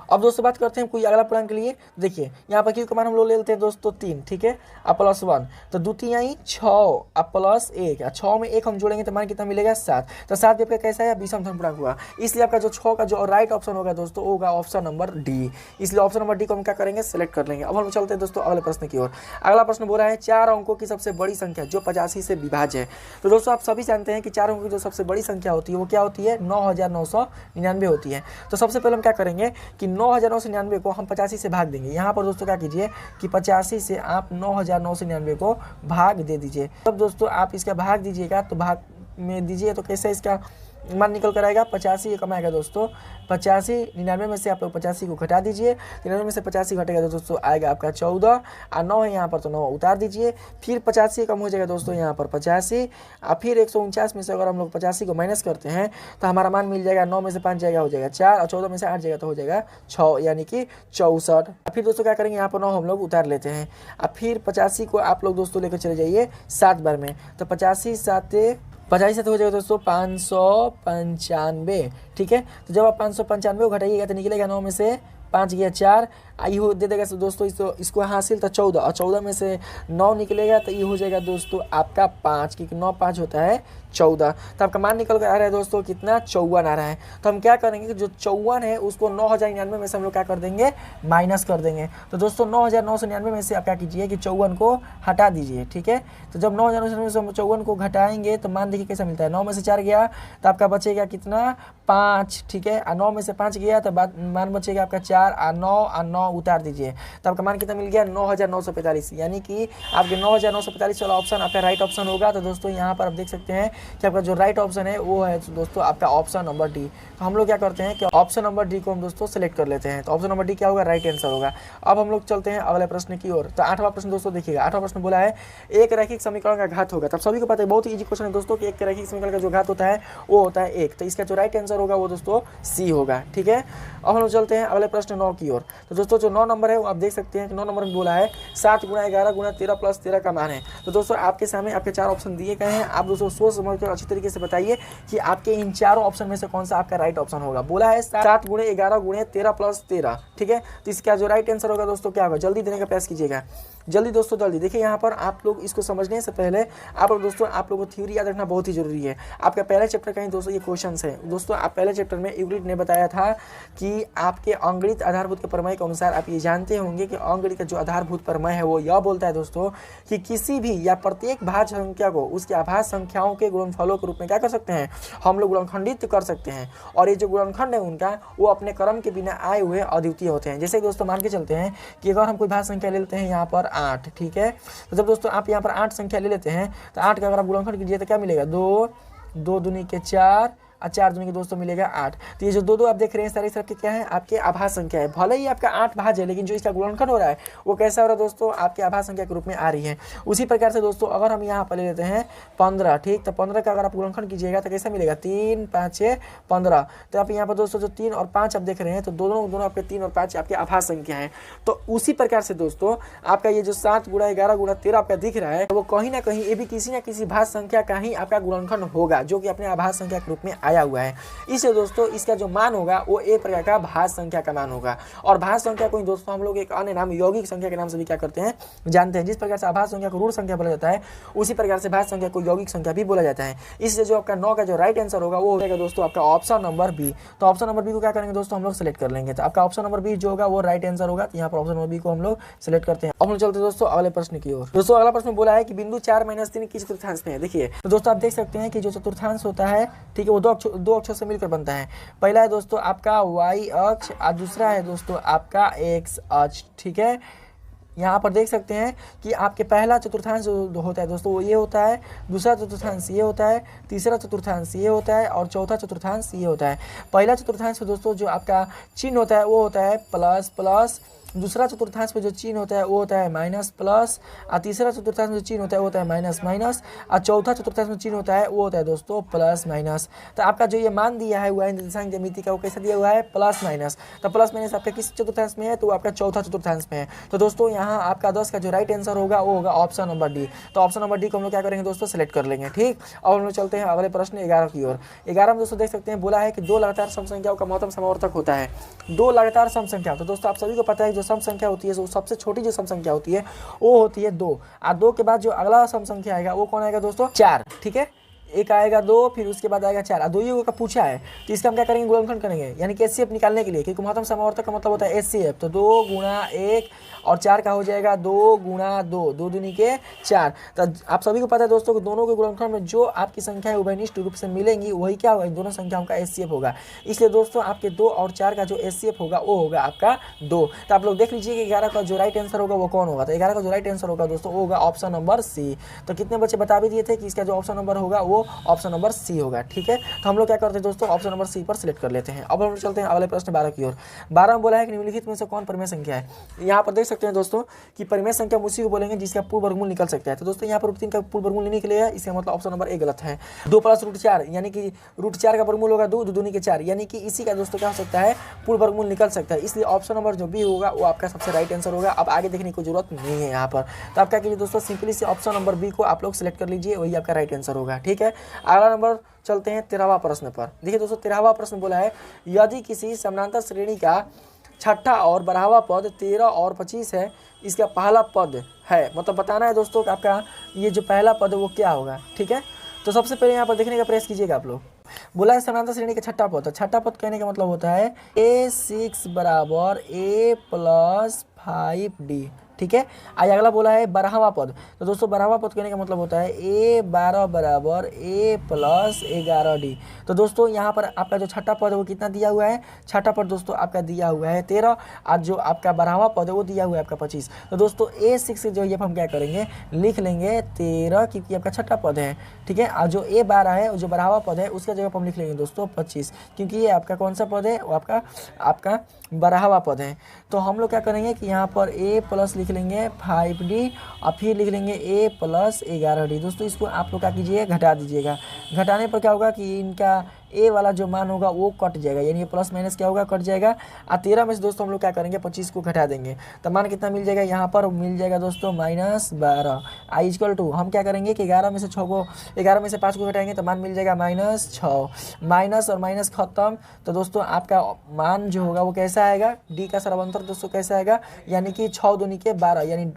अब दोस्तों बात करते हैं कोई अगला पूर्णांक के लिए। देखिए यहाँ पर q का मान हम लोग ले लेते हैं दोस्तों 3, ठीक है, और +1, तो 2 3 आई 6 और +1, 6 में 1 हम जोड़ेंगे तो मान कितना मिलेगा 7। तो 7 आपका कैसा है, विषम धन पूर्णांक हुआ। इसलिए आपका जो 6 का जो राइट ऑप्शन होगा दोस्तों होगा ऑप्शन नंबर डी। इसलिए ऑप्शन नंबर डी को हम क्या करेंगे, सेलेक्ट कर लेंगे। अब हम चलते हैं दोस्तों अगले प्रश्न की ओर। अगला प्रश्न बोल रहा है 4 अंकों की सबसे बड़ी संख्या जो 85 से विभाज्य है। तो दोस्तों आप सभी जानते हैं कि 4 अंकों की जो सबसे बड़ी संख्या होती है वो क्या होती है, 9999 होती है। तो सबसे पहले हम क्या करेंगे कि 9999 को हम 85 से भाग देंगे। यहाँ पर दोस्तों क्या कीजिए कि 85 से आप 9999 को भाग दे दीजिए। तब दोस्तों आप इसका भाग दीजिएगा तो भाग में दीजिए तो कैसे इसका मान निकल कर आएगा, 85 कम आएगा दोस्तों। 85 99 में से आप लोग 85 को घटा दीजिए, 99 में से 85 घटेगा तो दोस्तों आएगा आपका 14, और 9 है यहाँ पर तो 9 उतार दीजिए। फिर 85 कम हो जाएगा दोस्तों यहाँ पर 85, और फिर 149 में से अगर हम लोग 85 को माइनस करते हैं तो हमारा मान मिल जाएगा 9 में से 5 जाएगा हो जाएगा 4, और 14 में से 8 जाएगा तो हो जाएगा 6, यानी कि 64। फिर दोस्तों क्या करेंगे, यहाँ पर 9 हम लोग उतार लेते हैं, और फिर 85 को आप लोग दोस्तों लेकर चले जाइए 7 बार में, तो 85 से हो जाएगा दोस्तों 595, ठीक है। तो जब आप 595 को घटाइएगा तो निकलेगा 9 में से 5 गया 4, आई हो दे देगा दोस्तों इसको हासिल तो 14, और 14 में से 9 निकलेगा तो ये हो जाएगा दोस्तों आपका 5, क्योंकि 9 5 होता है 14। तो आपका मान निकल कर आ रहा है दोस्तों कितना 54 आ रहा है। तो हम क्या करेंगे कि जो 54 है उसको 9099 में से हम लोग क्या कर देंगे, माइनस कर देंगे। तो दोस्तों 9999 में से आप क्या कीजिए कि 54 को हटा दीजिए, ठीक है। तो जब 9999 में से हम 54 को घटाएंगे तो मान देखिए कैसा मिलता है, 9 में से 4 गया तो आपका बचेगा कितना 5, ठीक है, और 9 में से 5 गया तो मान बचेगा आपका 4, और 9 और 9 उतार दीजिए तो आपका मान कितना मिल गया 9945, यानी कि आपके 9945 वाला ऑप्शन आपका राइट ऑप्शन होगा। तो दोस्तों यहाँ पर आप देख सकते हैं कि आपका जो राइट ऑप्शन है वो है दोस्तों आपका ऑप्शन नंबर डी। तो हम लोग क्या करते हैं कि ऑप्शन नंबर डी को हम दोस्तों सेलेक्ट कर लेते हैं। तो ऑप्शन नंबर डी क्या होगा, राइट आंसर होगा। अब हम लोग चलते हैं अगले प्रश्न की ओर। तो 8वां प्रश्न दोस्तों देखिएगा, 8वां प्रश्न बोला है एक रैखिक समीकरण का घात होगा। तब सभी को पता है, बहुत ही इजी क्वेश्चन है दोस्तों कि एक रैखिक समीकरण का जो घात होता है वो होता है 1। तो इसका जो राइट आंसर होगा वो दोस्तों सी होगा, ठीक है। अब हम लोग चलते हैं अगले प्रश्न 9 की ओर। तो दोस्तों जो 9 नंबर है वो आप देख सकते हैं कि 9 नंबर में बोला है 7 × 11 × 13 + 13 का मान है। तो दोस्तों आपके सामने आपके 4 ऑप्शन दिए गए हैं, आप दोस्तों सोच समझ समझकर अच्छी तरीके से बताइए कि आपके इन चारों ऑप्शन में से कौन सा आपका राइट ऑप्शन होगा। बोला है 7 गुणे 11 गुणे 13 प्लस 13, ठीक है। तो इसका जो राइट आंसर होगा दोस्तों क्या होगा, जल्दी देने का प्रयास कीजिएगा, जल्दी दोस्तों जल्दी। देखिए यहाँ पर आप लोग इसको समझने से पहले आप लोगों को थ्योरी याद रखना बहुत ही जरूरी है। आपका पहले चैप्टर का ही दोस्तों ये क्वेश्चन है दोस्तों। आप पहले चैप्टर में यूक्लिड ने बताया था कि आपके अंगणित आधारभूत के प्रमेय के अनुसार आप ये जानते होंगे कि अंगणित का जो आधारभूत प्रमेय है वो यह बोलता है दोस्तों कि किसी भी या प्रत्येक भाज्य संख्या को उसके आभाज्य संख्याओं के गुणनफलों के रूप में क्या कर सकते हैं, हम लोग गुणनखंडित कर सकते हैं। और ये जो गुणनखंड है उनका वो अपने क्रम के बिना आए हुए अद्वितीय होते हैं। जैसे दोस्तों मान के चलते हैं कि अगर हम कोई भाज्य संख्या ले लेते हैं यहाँ पर 8, ठीक है। तो जब दोस्तों आप यहाँ पर 8 संख्या ले लेते हैं तो 8 का अगर आप गुणनखंड कीजिए तो क्या मिलेगा, 2, 2 दूनी के 4 और 4 दूनी के दोस्तों मिलेगा 8। तो ये जो 2 आप देख रहे हैं सारे सब के क्या है, आपके आभाज्य संख्या है। भले ही आपका 8 भाज्य है लेकिन जो इसका गुणनखंड हो रहा है वो कैसा हो रहा है दोस्तों, आपके आभाज्य संख्या के रूप में आ रही है। उसी प्रकार से दोस्तों अगर हम यहाँ पर ले लेते हैं 15, ठीक। तो 15 का अगर आप गुणनखंड कीजिएगा तो कैसा मिलेगा, 3, 5, 6, 15। तो आप यहाँ पर दोस्तों जो 3 और 5 आप देख रहे हैं तो दोनों आपके 3 और 5 आपके आभाज्य संख्या है। तो उसी प्रकार से दोस्तों आपका ये जो 7 गुणा 11 गुणा 13 आपका दिख रहा है वो कहीं ना कहीं ये भी किसी न किसी भाज्य संख्या का ही आपका गुणनखंड होगा जो कि अपने आभाज्य संख्या के रूप में आया हुआ है। इसलिए दोस्तों इसका जो मान होगा वो एक प्रकार का भाज्य संख्या का मान होगा। और भाज्य संख्या को दोस्तों हम लोग एक अन्य नाम यौगिक संख्या के नाम से भी क्या करते हैं, जानते हैं। जिस प्रकार से आभाज्य संख्या को ऋण संख्या बोला जाता है उसी प्रकार से भाज्य संख्या को यौगिक संख्या भी बोला जाता है। इसलिए जो आपका 9 का जो राइट आंसर होगा वो हो जाएगा दोस्तों आपका ऑप्शन नंबर बी। तो ऑप्शन नंबर बी को क्या करेंगे दोस्तों, हम लोग सेलेक्ट कर लेंगे। तो आपका ऑप्शन नंबर बी जो होगा वो राइट आंसर होगा। तो यहाँ पर ऑप्शन नंबर बी को हम लोग सेलेक्ट करते हैं। अब हम चलते हैं दोस्तों अगले प्रश्न की ओर। दोस्तों अगला प्रश्न बोला है कि बिंदु 4 - 3 किस चतुर्थांश में है। देखिए तो दोस्तों आप देख सकते हैं कि जो चतुर्थांश होता है, ठीक है, वो दो अक्षर से मिलकर बनता है। पहला है दोस्तों आपका y अक्ष और दूसरा है दोस्तों आपका x अक्ष, ठीक है। यहाँ पर देख सकते हैं कि आपके पहला चतुर्थांश जो होता है दोस्तों वो ये होता है, दूसरा चतुर्थांश ये होता है, तीसरा चतुर्थांश ये होता है और चौथा चतुर्थांश ये होता है। पहला चतुर्थांश दोस्तों जो आपका चिन्ह होता है वो होता है प्लस प्लस, दूसरा चतुर्थांश में जो चिन्ह होता है वो होता है माइनस प्लस, और तीसरा चतुर्थांश में जो चिन्ह होता है वो होता है माइनस माइनस, और चौथा चतुर्थांश में चिन्ह होता है वो होता है दोस्तों प्लस माइनस। तो आपका जो ये मान दिया है हुआ है निर्देशांक ज्यामिति का वो कैसा दिया हुआ है, प्लस माइनस। तो प्लस माइनस आपका किस चतुर्थांश में है, तो आपका चौथा चतुर्थांश में है। तो दोस्तों यहाँ आपका 10 का जो राइट आंसर होगा वो होगा ऑप्शन नंबर डी। तो ऑप्शन नंबर डी को हम लोग क्या करेंगे दोस्तों, सेलेक्ट कर लेंगे, ठीक। और हम लोग चलते हैं अगले प्रश्न 11 की ओर। 11 में दोस्तों देख सकते हैं बोला है कि 2 लगातार सम संख्याओं का महत्तम समावर्तक होता है। 2 लगातार सम संख्या, तो दोस्तों आप सभी को पता है जो सम संख्या होती है सबसे छोटी जो सम संख्या होती है वो होती है 2। और 2 के बाद जो अगला सम संख्या आएगा वो कौन आएगा दोस्तों, 4, ठीक है। एक आएगा 2, फिर उसके बाद आएगा 4। 2 ही का पूछा है तो इसका हम क्या करेंगे, गुणनखंड करेंगे, यानी कि एचसीएफ निकालने के लिए, क्योंकि महत्तम समावर्तक का मतलब होता है एचसीएफ। तो 2 गुणा 1 और 4 का हो जाएगा 2 गुणा 2, 2 दूनी के 4। तो आप सभी को पता है दोस्तों कि दोनों के गुणनखंड में जो आपकी संख्या उभयनिष्ठ रूप से मिलेंगी वही क्या होगा, इन दोनों संख्याओं का एचसीएफ होगा। इसलिए दोस्तों आपके 2 और 4 का जो एचसीएफ होगा वो होगा आपका 2। तो आप लोग देख लीजिए कि 11 का जो राइट आंसर होगा वो कौन होगा। तो 11 का जो राइट आंसर होगा दोस्तों वो होगा ऑप्शन नंबर सी। तो कितने बच्चे बता भी दिए थे कि इसका जो ऑप्शन नंबर होगा वो ऑप्शन नंबर सी होगा, ठीक है। तो हम लोग क्या करते हैं दोस्तों, ऑप्शन नंबर सी पर सिलेक्ट कर लेते हैं। अब हम चलते हैं अगले प्रश्न 12 की ओर। 12 में बोला है कि निम्नलिखित में से कौन परिमेय संख्या है। यहाँ पर देख सकते हैं दोस्तों कि परिमेय संख्या उसी को बोलेंगे जिसका पूर्ण वर्गमूल निकल सकता है। तो दोस्तों यहाँ पर √3 का पूर्ण वर्गमूल नहीं निकलेगा, इसका मतलब ऑप्शन नंबर ए गलत है। 2 + √4 यानी कि √4 का वर्गमूल होगा 2, 2 दूनी के 4, यानी कि इसी का दोस्तों क्या हो सकता है, पूर्ण वर्गमूल निकल सकता है। इसलिए ऑप्शन नंबर जो बी होगा वो आपका सबसे राइट आंसर होगा। अब आगे देखने की जरूरत नहीं है यहाँ पर। तो आप क्या कीजिए दोस्तों, सिंपली से ऑप्शन नंबर बी को आप लोग सिलेक्ट कर लीजिए, वही आपका राइट आंसर होगा, ठीक है। अगला नंबर चलते हैं 13वां प्रश्न पर। देखिए दोस्तों 13वां प्रश्न बोला है यदि किसी समानांतर श्रेणी का छठा और 12वां पद 13 और 25 है, इसका पहला पद है, मतलब बताना है दोस्तों कि आपका ये जो पहला पद है वो क्या होगा, ठीक है। तो सबसे पहले यहाँ पर देखने का प्रयास कीजिएगा आप लोग। बोला है समानांतर श्रेणी का छठा पद। छठा पद कहने का मतलब होता है A6 = A + 5D, ठीक है। आज अगला बोला है 12वां पद। तो दोस्तों 12वां पद कहने का मतलब होता है A12 = A + 11D। तो दोस्तों यहाँ पर आपका जो छठा पद है वो कितना दिया हुआ है, छठा पद दोस्तों आपका दिया हुआ है 13, और जो आपका 12वां पद है वो दिया हुआ है आपका 25। तो दोस्तों A6 जो ये हम क्या करेंगे, लिख लेंगे 13 क्योंकि आपका छठा पद है, ठीक है। और जो A12 है जो 12वां पद है उसका जगह हम लिख लेंगे दोस्तों 25, क्योंकि ये आपका कौन सा पद है, वो आपका 12वां पद है। तो हम लोग क्या करेंगे कि यहाँ पर A प्लस लिख लेंगे 5D और फिर लिख लेंगे A + 11D। दोस्तों इसको आप लोग क्या कीजिए, घटा दीजिएगा। घटाने पर क्या होगा कि इनका ए वाला जो मान होगा वो कट जाएगा, यानी ये प्लस माइनस क्या होगा, कट जाएगा। और 13 में से दोस्तों हम लोग क्या करेंगे, 25 को घटा देंगे, तो मान कितना मिल जाएगा, यहाँ पर मिल जाएगा दोस्तों -12। आई इक्वल टू हम क्या करेंगे कि 11 में से 5 को घटाएंगे तो मान मिल जाएगा -6। माइनस और माइनस खत्म, तो दोस्तों आपका मान जो होगा वो कैसा आएगा, डी का सर्वांतर दोस्तों कैसा आएगा, यानी कि 6 दूनी के 12, यानी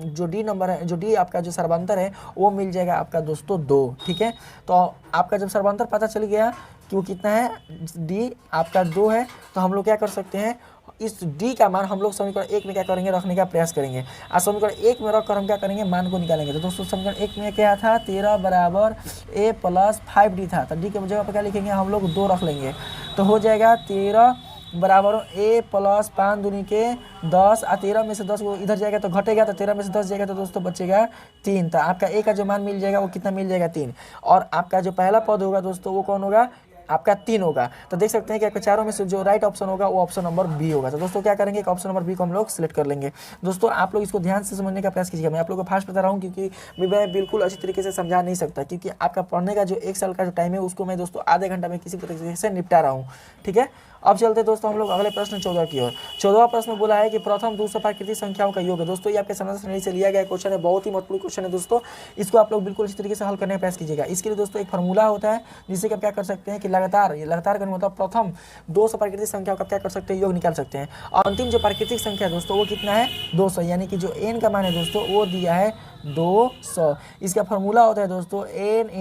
जो डी नंबर है, जो डी आपका जो सर्वांतर है वो मिल जाएगा आपका दोस्तों 2। ठीक है, तो आपका जब सर्वांतर पता चल गया कि वो कितना है, डी आपका 2 है, तो हम लोग क्या कर सकते हैं, इस डी का मान हम लोग समीकरण 1 में क्या करेंगे, रखने का प्रयास करेंगे। और समीकरण 1 में रखकर हम क्या करेंगे, मान को निकालेंगे। तो दोस्तों समीकरण 1 में क्या था, 13 बराबर a + 5d था, तो डी के जगह पर क्या लिखेंगे, हम लोग 2 रख लेंगे, तो हो जाएगा 13 बराबर a + 5 दूनी के 10। और 13 में से 10 वो इधर जाएगा तो घटेगा, तो 13 में से 10 जाएगा तो दोस्तों बचेगा 3। तो आपका a का जो मान मिल जाएगा वो कितना मिल जाएगा, 3। और आपका जो पहला पद होगा दोस्तों वो कौन होगा, आपका 3 होगा। तो देख सकते हैं कि आपके चारों में से जो राइट ऑप्शन होगा वो ऑप्शन नंबर बी होगा। तो दोस्तों क्या करेंगे, कि ऑप्शन नंबर बी को हम लोग सिलेक्ट कर लेंगे। दोस्तों आप लोग इसको ध्यान से समझने का प्रयास कीजिएगा। मैं आप लोगों को फास्ट बता रहा हूँ क्योंकि मैं बिल्कुल अच्छी तरीके से समझा नहीं सकता, क्योंकि आपका पढ़ने का जो 1 साल का जो टाइम है उसको मैं दोस्तों आधे घंटा में किसी तरीके से निपटा रहा हूँ। ठीक है, अब चलते दोस्तों हम लोग अगले प्रश्न 14 की ओर। 14वां प्रश्न में बोला है कि प्रथम 200 प्राकृतिक संख्याओं का योग है। दोस्तों ये आपके समाधान श्रेणी से लिया गया क्वेश्चन है, बहुत ही महत्वपूर्ण क्वेश्चन है दोस्तों। इसको आप लोग बिल्कुल इस तरीके से हल करने का प्रयास कीजिएगा। इसके लिए दोस्तों एक फार्मूला होता है जिससे कि आप क्या कर सकते हैं कि लगातार करने मतलब प्रथम 200 प्राकृतिक संख्याओं का क्या कर सकते हैं, योग निकाल सकते हैं। और अंतिम जो प्राकृतिक संख्या है दोस्तों वो कितना है, 200, यानी कि जो n का मान है दोस्तों वो दिया है 200। इसका फार्मूला होता है दोस्तों n ×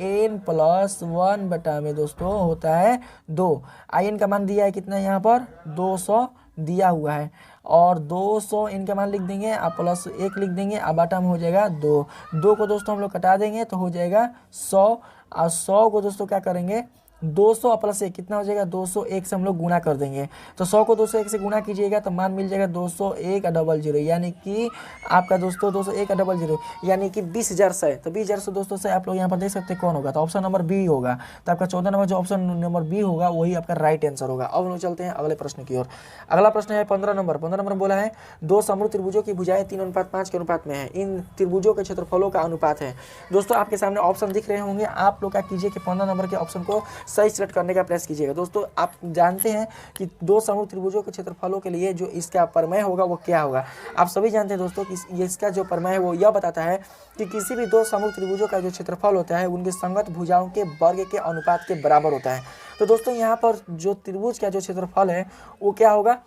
n + 1 बटा में दोस्तों होता है 2। n का मान दिया है कितना, यहाँ पर 200 दिया हुआ है, और 200 इनका मान लिख देंगे, आप +1 लिख देंगे, अब बटा में हो जाएगा 2 को दोस्तों हम लोग कटा देंगे तो हो जाएगा 100। और 100 को दोस्तों क्या करेंगे, 200 + 1 कितना हो जाएगा, 201 से हम लोग गुणा कर देंगे। तो 100 को 201 से गुणा कीजिएगा तो मान मिल जाएगा 201,00, यानी कि आपका दोस्तों 201,00 यानी कि 20,100। तो 20,100 दोस्तों से आप लोग यहाँ पर देख सकते हैं कौन होगा, तो ऑप्शन नंबर बी होगा। तो आपका 14 नंबर जो ऑप्शन नंबर बी होगा वही आपका राइट आंसर होगा। अब हम लोग चलते हैं अगले प्रश्न की ओर। अगला प्रश्न है 15 नंबर। 15 नंबर बोला है 2 समरूप त्रिभुजों की भुजाएं 3:5 के अनुपात में है, इन त्रिभुजों के क्षेत्रफलों का अनुपात है। दोस्तों आपके सामने ऑप्शन दिख रहे होंगे, आप लोग क्या कीजिए कि 15 नंबर के ऑप्शन को सही सिलेक्ट करने का प्रयास कीजिएगा। दोस्तों आप जानते हैं कि 2 समरूप त्रिभुजों के क्षेत्रफलों के लिए जो इसका प्रमेय होगा वो क्या होगा। आप सभी जानते हैं दोस्तों कि इसका जो प्रमेय है वो यह बताता है कि किसी भी 2 समरूप त्रिभुजों का जो क्षेत्रफल होता है उनके संगत भुजाओं के वर्ग के अनुपात के बराबर होता है। तो दोस्तों यहाँ पर जो त्रिभुज का जो क्षेत्रफल है वो क्या होगा,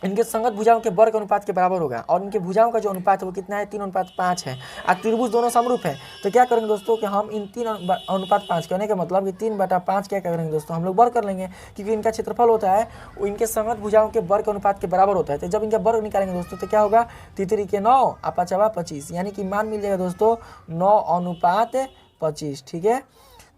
इनके संगत भुजाओं के वर्ग अनुपात के बराबर होगा, और इनके भुजाओं का जो अनुपात है वो कितना है, 3:5 है। और त्रिभुज दोनों समरूप है, तो क्या करेंगे दोस्तों कि हम इन 3:5 कहने का मतलब कि 3/5 क्या करेंगे दोस्तों, हम लोग वर्ग कर लेंगे, क्योंकि इनका क्षेत्रफल होता है वो इनके संगत भुजाओं के वर्ग अनुपात के बराबर होता है। तो जब इनका वर्ग निकालेंगे दोस्तों तो क्या होगा, 3 के 9 और 5 25, यानी कि मान मिल जाएगा दोस्तों 9:25। ठीक है,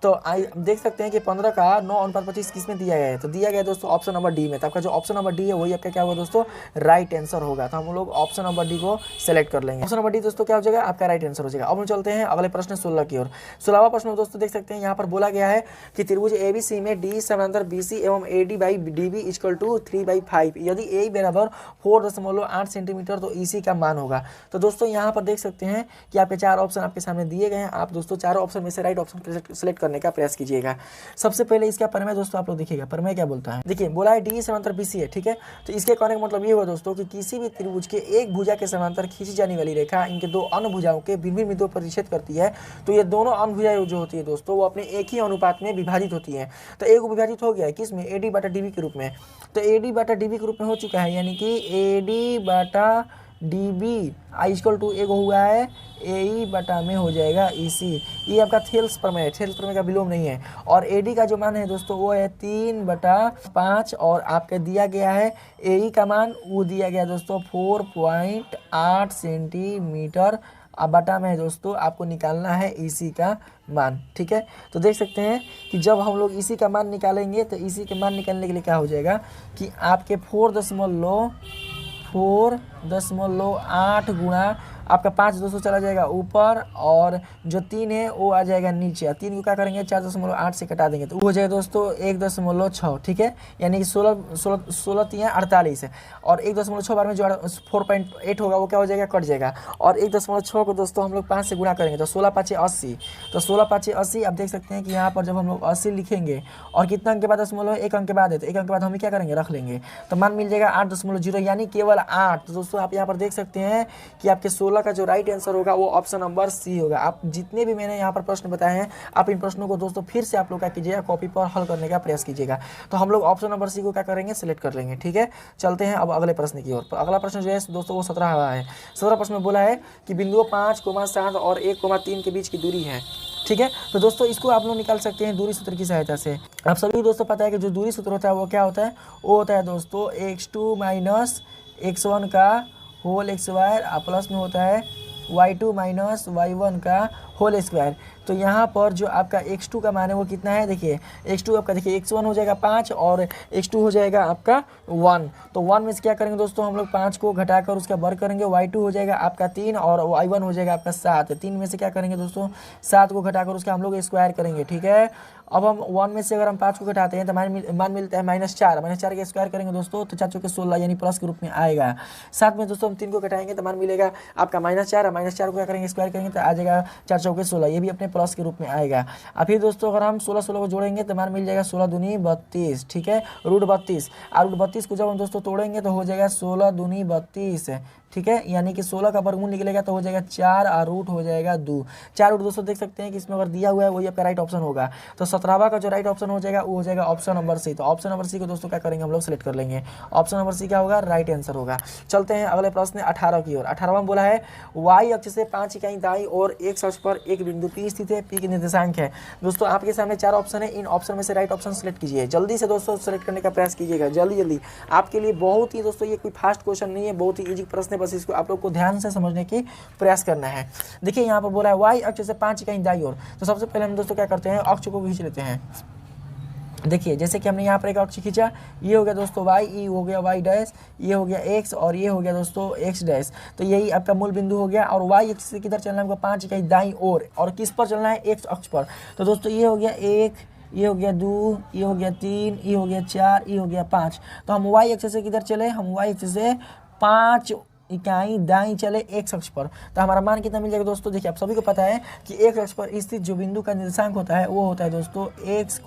तो देख सकते हैं कि 15 का 9:25 किस में दिया गया है, तो दिया गया है दोस्तों ऑप्शन नंबर डी में। तो आपका जो ऑप्शन नंबर डी है वही आपका क्या होगा दोस्तों, राइट आंसर होगा। तो हम लोग ऑप्शन नंबर डी को सेलेक्ट कर लेंगे। ऑप्शन नंबर डी दोस्तों क्या हो जाएगा, आपका राइट आंसर हो जाएगा। अब हम चलते हैं अगले प्रश्न 16 की ओर। 16वां प्रश्न में दोस्तों देख सकते हैं यहाँ पर बोला गया है कि त्रिभुज ABC में डी समांतर BC एवं AD/DB = 3/5, यदि A बराबर 4.8 सेंटीमीटर तो EC का मान होगा। तो दोस्तों यहाँ पर देख सकते हैं कि आपके 4 ऑप्शन आपके सामने दिए गए हैं। आप दोस्तों चारों ऑप्शन में से राइट ऑप्शन सेलेक्ट करने का प्रयास कीजिएगा। सबसे पहले इसका प्रमेय दोस्तों आप लोग देखिएगा, प्रमेय क्या बोलता है। देखिए बोला है डी समांतर BC है, ठीक है। तो इसके कहने का मतलब ये हुआ दोस्तों कि किसी भी त्रिभुज के एक भुजा के समांतर खींची जाने वाली रेखा इनके 2 अन्य भुजाओं के भिन्न बिंदुओं पर छेद करती है, तो ये दोनों अन्य भुजाएं जो होती है दोस्तों वो अपने एक ही अनुपात में विभाजित होती है। तो एक विभाजित हो गया है किस में, AD/DB के रूप में। तो AD/DB के रूप में हो चुका है, यानी कि AD/DB = हुआ है AE बटा में हो जाएगा EC। ये आपका थेल्स प्रमेय है, थेल्स प्रमेय का विलोम नहीं है। और AD का जो मान है दोस्तों वो है 3/5, और आपका दिया गया है AE का मान वो दिया गया दोस्तों 4.8 सेंटीमीटर। अब बटा में है दोस्तों आपको निकालना है EC का मान, ठीक है। तो देख सकते हैं कि जब हम लोग EC का मान निकालेंगे तो EC के मान निकालने के लिए क्या हो जाएगा कि आपके 4.8 गुणा आपका 5 दोस्तों चला जाएगा ऊपर और जो 3 है वो आ जाएगा नीचे। 3 को क्या करेंगे 4.8 से कटा देंगे तो वो हो जाएगा दोस्तों 1.6, ठीक है, यानी कि 16 3 48 है। और 1.6 बार में जो 4.8 होगा वो क्या हो जाएगा, कट जाएगा। और 1.6 को दोस्तों हम लोग 5 से गुणा करेंगे तो 16 5 80, तो 16 5 80। आप देख सकते हैं कि यहाँ पर जब हम लोग 80 लिखेंगे और कितना अंक के बाद दशमलव, 1 अंक के बाद है, तो 1 अंक के बाद हम क्या करेंगे, रख लेंगे, तो मान मिल जाएगा 8.0, यानी केवल 8। तो दोस्तों आप यहाँ पर देख सकते हैं कि आपके 16 का जो राइट आंसर होगा वो ऑप्शन नंबर सी होगा। आप जितने भी मैंने यहाँ पर प्रश्न बताए हैं, आप इन प्रश्नों को दोस्तों फिर से आप लोग क्या कीजिएगा, कॉपी पर हल करने का प्रयास कीजिएगा। तो हम लोग ऑप्शन नंबर सी को क्या करेंगे, सिलेक्ट कर लेंगे, ठीक है। चलते हैं अब अगले प्रश्न की ओर। अगला प्रश्न जो है दोस्तों वो 17 है। 17 प्रश्न में बोला है कि बिंदुओं 5,7 और 1,3 के बीच की दूरी है, ठीक है। तो दोस्तों इसको आप लोग निकाल सकते हैं दूरी सूत्र की सहायता से। आप सभी दोस्तों पता है कि जो दूरी सूत्र होता है वो क्या होता है, वो होता है दोस्तों x2 माइनस x1 का होल x² प्लस में होता है y2 माइनस y1 का होल स्क्वायर। तो यहाँ पर जो आपका x2 का मान है वो कितना है, देखिए x2 आपका, देखिए x1 हो जाएगा 5 और x2 हो जाएगा आपका 1। तो 1 में से क्या करेंगे दोस्तों, हम लोग 5 को घटाकर उसका वर्ग करेंगे, y2 हो जाएगा आपका 3 और y1 हो जाएगा आपका 7। 3 में से क्या करेंगे दोस्तों, 7 को घटाकर उसका हम लोग स्क्वायर करेंगे, ठीक है। अब हम 1 में से अगर हम 5 को घटाते हैं तो मान मिलता है -4। -4 के स्क्वायर करेंगे दोस्तों तो 4 चौके 16 यानी प्लस के रूप में आएगा। 7 में दोस्तों हम 3 को घटाएंगे तो मान मिलेगा आपका -4। -4 को क्या करेंगे, स्क्वायर करेंगे तो आ जाएगा 4 चौके 16, ये भी अपने प्लस के रूप में आएगा। अब फिर दोस्तों अगर हम 16 को जोड़ेंगे तो मान मिल जाएगा 16 दूनी 32, ठीक है, रूट 32। और रूट 32 को जब हम दोस्तों तोड़ेंगे तो हो जाएगा 16 दूनी 32, ठीक है, यानी कि 16 का वर्गमूल निकलेगा तो हो जाएगा 4 और रूट हो जाएगा 2। 4 रूट दोस्तों देख सकते हैं कि इसमें अगर दिया हुआ है वही आपका राइट ऑप्शन होगा। तो 17वां का जो राइट ऑप्शन हो जाएगा वो हो जाएगा ऑप्शन नंबर सी। तो ऑप्शन नंबर सी को दोस्तों क्या करेंगे, हम लोग सेलेक्ट कर लेंगे। ऑप्शन नंबर सी क्या होगा, राइट आंसर होगा। चलते हैं अगले प्रश्न 18 की ओर। 18वां में बोला है y अक्ष से 5 इकाई दाईं और x अक्ष पर एक बिंदु P स्थित है, P की निर्देशांक है। दोस्तों आपके सामने 4 ऑप्शन है, इन ऑप्शन में से राइट ऑप्शन सेलेक्ट कीजिए। जल्दी से दोस्तों सेलेक्ट करने का प्रयास कीजिएगा, जल्दी। आपके लिए बहुत ही दोस्तों ये कोई फास्ट क्वेश्चन नहीं है, बहुत ही ईजी प्रश्न है, बस इसको आप लोग को ध्यान से समझने की प्रयास करना है। देखिए यहाँ पर बोला है y अक्ष से 5 इकाई दाईं ओर। तो सबसे पहले हम दोस्तों क्या करते हैं, अक्ष को खींच लेते हैं। देखिए जैसे कि हमने यहाँ पर एक अक्ष खींचा, ये हो गया दोस्तों y, ये हो गया y डैश, ये हो गया x और ये हो गया दोस्तों x डैश। तो यही आपका मूल बिंदु हो गया। और y अक्ष से किधर चलना है हमको, 5 इकाई दाईं ओर, और किस पर चलना है, x अक्ष पर। तो दोस्तों ये हो गया 1, ये हो गया 2, ये हो गया 3, ये हो गया 4, ये हो गया 5। तो हम y अक्ष से किधर चले, हम y अक्ष से 5 इकाई दाईं चले x अक्ष पर। तो हमारा मान कितना मिल जाएगा दोस्तों, देखिए आप सभी को पता है कि x अक्ष पर स्थित जो बिंदु का निर्देशांक होता है वो होता है दोस्तों x,